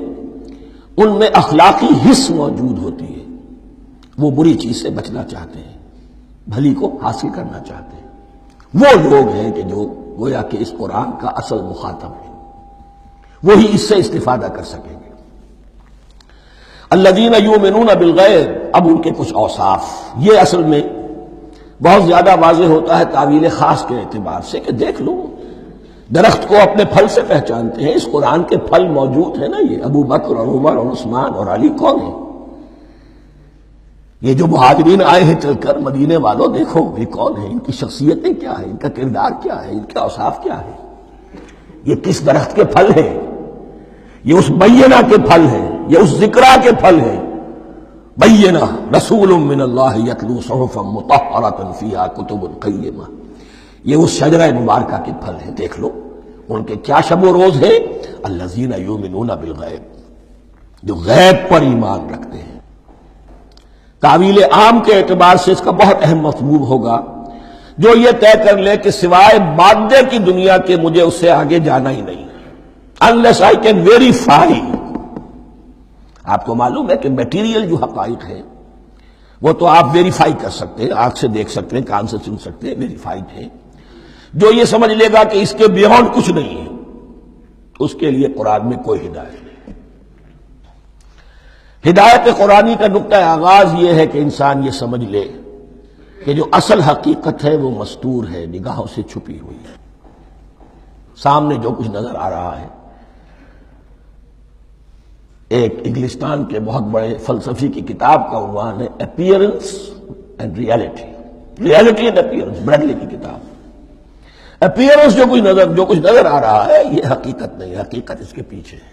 ان میں اخلاقی حس موجود ہوتی ہے، وہ بری چیز سے بچنا چاہتے ہیں، بھلی کو حاصل کرنا چاہتے ہیں۔ وہ لوگ ہیں کہ جو گویا کہ اس قرآن کا اصل مخاطب ہے، وہی اس سے استفادہ کر سکیں گے۔ الذین یؤمنون بالغیب، اب ان کے کچھ اوصاف، یہ اصل میں بہت زیادہ واضح ہوتا ہے تعویل خاص کے اعتبار سے کہ دیکھ لو، درخت کو اپنے پھل سے پہچانتے ہیں، اس قرآن کے پھل موجود ہیں نا، یہ ابو بکر اور عمر اور عثمان اور علی کون ہیں؟ یہ جو مہاجرین آئے ہیں چل کر، مدینے والوں دیکھو یہ کون ہیں، ان کی شخصیتیں کیا ہیں، ان کا کردار کیا ہے، ان کے اوصاف کیا ہے، یہ کس درخت کے پھل ہیں، یہ اس بینہ کے پھل ہیں، یہ اس ذکرہ کے پھل ہیں۔ بینہ رسول من اللہ یتلو صحفا مطہرۃ فیہا کتب قیمہ، یہ اس شجرہ مبارکہ کے پھل ہیں، دیکھ لو ان کے کیا شب و روز ہے۔ الذین یؤمنون بالغیب، جو غیب پر ایمان رکھتے ہیں۔ تعویل عام کے اعتبار سے اس کا بہت اہم مفہوم ہوگا، جو یہ طے کر لے کہ سوائے مادے کی دنیا کے مجھے اس سے آگے جانا ہی نہیں، unless I can verify۔ آپ کو معلوم ہے کہ میٹیریل جو حقائق ہے وہ تو آپ ویریفائی کر سکتے ہیں، آنکھ سے دیکھ سکتے ہیں، کان سے سن سکتے ہیں، ویریفائڈ ہے۔ جو یہ سمجھ لے گا کہ اس کے بیونڈ کچھ نہیں ہے، اس کے لیے قرآن میں کوئی ہدایت نہیں۔ ہدایت قرآنی کا نقطہ آغاز یہ ہے کہ انسان یہ سمجھ لے کہ جو اصل حقیقت ہے وہ مستور ہے، نگاہوں سے چھپی ہوئی ہے۔ سامنے جو کچھ نظر آ رہا ہے، ایک انگلستان کے بہت بڑے فلسفی کی کتاب کا عنوان ہے appearance and reality, reality and appearance, Bradley کی کتاب۔ اپیئرنس جو کچھ نظر آ رہا ہے یہ حقیقت نہیں، حقیقت اس کے پیچھے ہے۔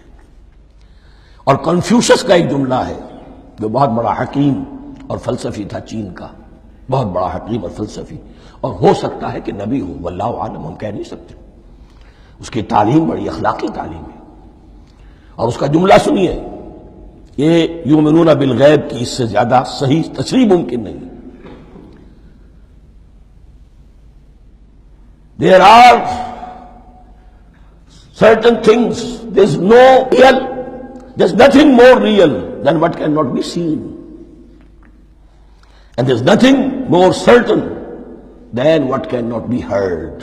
اور کنفیوشس کا ایک جملہ ہے جو بہت بڑا حکیم اور فلسفی تھا، چین کا بہت بڑا حکیم اور فلسفی، اور ہو سکتا ہے کہ نبی ہو، واللہ عالم، ہم کہہ نہیں سکتے۔ اس کی تعلیم بڑی اخلاقی تعلیم ہے، اور اس کا جملہ سنیے، یہ یؤمنون بالغیب کی اس سے زیادہ صحیح تشریح ممکن نہیں۔ There are certain things, there's no real, there's nothing more real than what cannot be seen. And there's nothing more certain than what cannot be heard.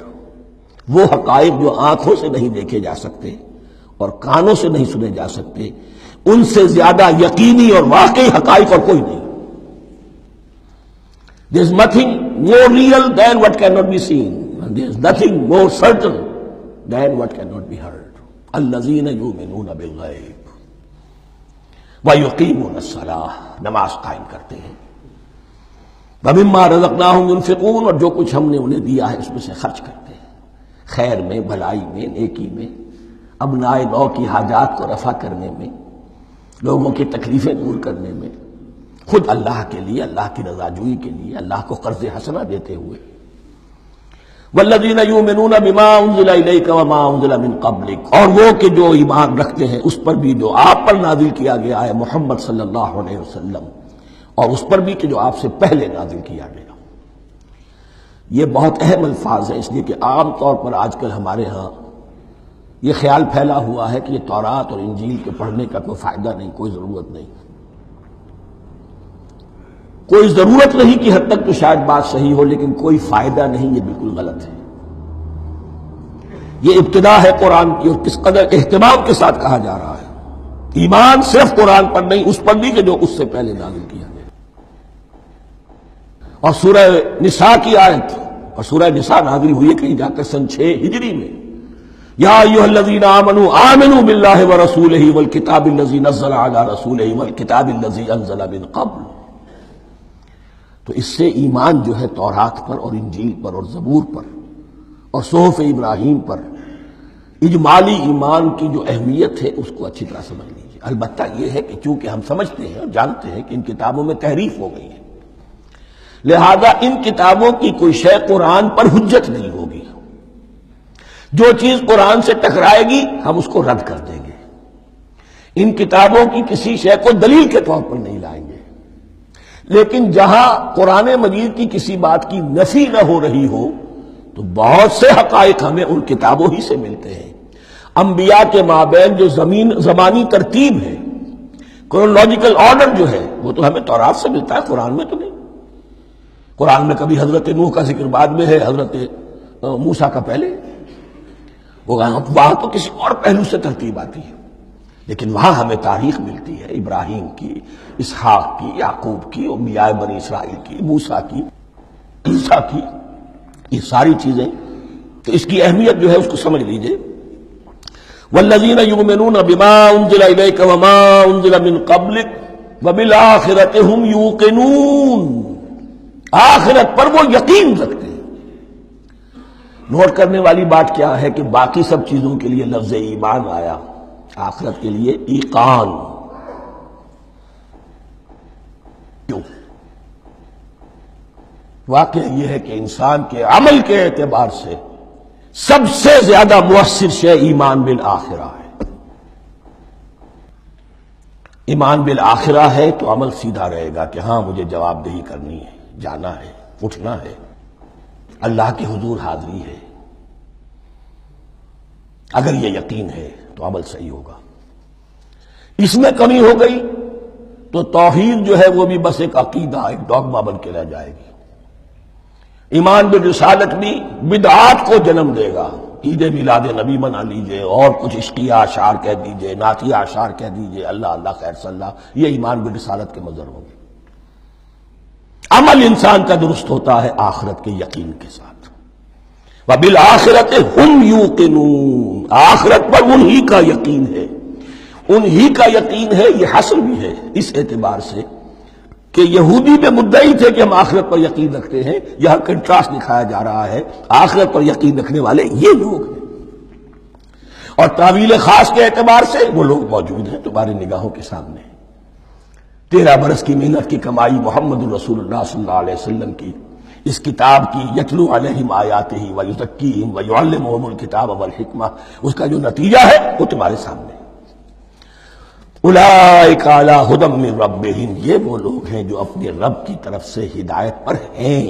وہ حقائق جو آنکھوں سے نہیں دیکھے جا سکتے اور کانوں سے نہیں سنے جا سکتے، ان سے زیادہ یقینی اور واقعی حقائق اور کوئی نہیں. There's nothing more real than what cannot be seen, and there's nothing more certain than what cannot be heard. الذین یؤمنون بالغیب ویقیمون الصلاۃ، نماز قائم کرتے ہیں. ومما رزقناہم ينفقون، اور جو کچھ ہم نے انہیں دیا ہے اس میں سے خرچ کرتے ہیں، خیر میں، بھلائی میں، نیکی میں، ابنائے نو کی حاجات کو رفع کرنے میں، لوگوں کی تکلیفیں دور کرنے میں، خود اللہ کے لیے، اللہ کی رضا جوئی کے لیے، اللہ کو قرض حسنہ دیتے ہوئے. والذین یؤمنون بما انزل الیک وما انزل من قبلک، اور وہ کہ جو ایمان رکھتے ہیں اس پر بھی جو آپ پر نازل کیا گیا ہے محمد صلی اللہ علیہ وسلم، اور اس پر بھی کہ جو آپ سے پہلے نازل کیا گیا. یہ بہت اہم الفاظ ہیں، اس لیے کہ عام طور پر آج کل ہمارے ہاں یہ خیال پھیلا ہوا ہے کہ یہ تورات اور انجیل کے پڑھنے کا کوئی فائدہ نہیں، کوئی ضرورت نہیں. کوئی ضرورت نہیں کی حد تک تو شاید بات صحیح ہو، لیکن کوئی فائدہ نہیں، یہ بالکل غلط ہے. یہ ابتدا ہے قرآن کی، اور کس قدر اہتمام کے ساتھ کہا جا رہا ہے. ایمان صرف قرآن پر نہیں، اس پر بھی کہ جو اس سے پہلے نازل کیا گیا. اور سورہ نساء کی آیت، اور سورہ نساء نازل ہوئی کہیں جا کر سن 6 ہجری میں. یا ایھا الذین آمنوا آمنوا باللہ ورسولہ والکتاب الذی نزل علی رسولہ والکتاب الذی انزل من قبل. تو اس سے ایمان جو ہے تورات پر اور انجیل پر اور زبور پر اور صحف ابراہیم پر، اجمالی ایمان کی جو اہمیت ہے اس کو اچھی طرح سمجھ لیجیے. البتہ یہ ہے کہ چونکہ ہم سمجھتے ہیں اور جانتے ہیں کہ ان کتابوں میں تحریف ہو گئی ہے، لہذا ان کتابوں کی کوئی شے قرآن پر حجت نہیں ہوگی. جو چیز قرآن سے ٹکرائے گی ہم اس کو رد کر دیں گے. ان کتابوں کی کسی شے کو دلیل کے طور پر نہیں لائیں گے. لیکن جہاں قرآن مجید کی کسی بات کی نفی نہ ہو رہی ہو تو بہت سے حقائق ہمیں ان کتابوں ہی سے ملتے ہیں. انبیاء کے مابین جو زمانی ترتیب ہے، کرونالوجیکل آرڈر جو ہے، وہ تو ہمیں تورات سے ملتا ہے، قرآن میں تو نہیں. قرآن میں کبھی حضرت نوح کا ذکر بعد میں ہے، حضرت موسیٰ کا پہلے. وہاں تو کسی اور پہلو سے ترتیب آتی ہے، لیکن وہاں ہمیں تاریخ ملتی ہے ابراہیم کی، اسحاق کی، یعقوب کی، انبیاء بنی اسرائیل کی، موسیٰ کی، عیسیٰ کی، یہ ساری چیزیں. تو اس کی اہمیت جو ہے اس کو سمجھ لیجئے. والذین یؤمنون بما انزل الیک وما انزل من قبلک وبالآخرۃ ھم یوقنون، آخرت پر وہ یقین رکھتے ہیں. نوٹ کرنے والی بات کیا ہے کہ باقی سب چیزوں کے لیے لفظ ایمان آیا، آخرت کے لیے ایقان. کیوں؟ واقعہ یہ ہے کہ انسان کے عمل کے اعتبار سے سب سے زیادہ مؤثر شے ایمان بالآخرہ ہے. ایمان بالآخرہ ہے تو عمل سیدھا رہے گا کہ ہاں مجھے جواب دہی کرنی ہے، جانا ہے، اٹھنا ہے، اللہ کے حضور حاضری ہے. اگر یہ یقین ہے تو عمل صحیح ہوگا. اس میں کمی ہو گئی تو توحید جو ہے وہ بھی بس ایک عقیدہ، ایک ڈوگما بن کے رہ جائے گی. ایمان بالرسالت بھی بدعات کو جنم دے گا. عید میلاد نبی منا لیجئے، اور کچھ عشقیہ اشعار کہہ دیجئے، نعتیہ اشعار کہہ دیجئے، اللہ اللہ خیر صلی اللہ، یہ ایمان بالرسالت کے مظہر ہوں گے. عمل انسان کا درست ہوتا ہے آخرت کے یقین کے ساتھ. وبالآخرۃ ھم یوقنون، آخرت پر انہی کا یقین ہے، انہی کا یقین ہے. یہ حصر بھی ہے اس اعتبار سے کہ یہودی میں مدعی تھے کہ ہم آخرت پر یقین رکھتے ہیں، یہاں کنٹراسٹ دکھایا جا رہا ہے، آخرت پر یقین رکھنے والے یہ لوگ ہیں. اور تعویل خاص کے اعتبار سے وہ لوگ موجود ہیں تمہاری نگاہوں کے سامنے. 13 برس کی محنت کی کمائی محمد الرسول اللہ صلی اللہ علیہ وسلم کی، اس کتاب کی، یتلو علیہم آیاتہ ویزکیہم ویعلمہم الکتاب والحکمہ، اس کا جو نتیجہ ہے وہ تمہارے سامنے. اولئک علی ھدی من ربہم، یہ وہ لوگ ہیں جو اپنے رب کی طرف سے ہدایت پر ہیں.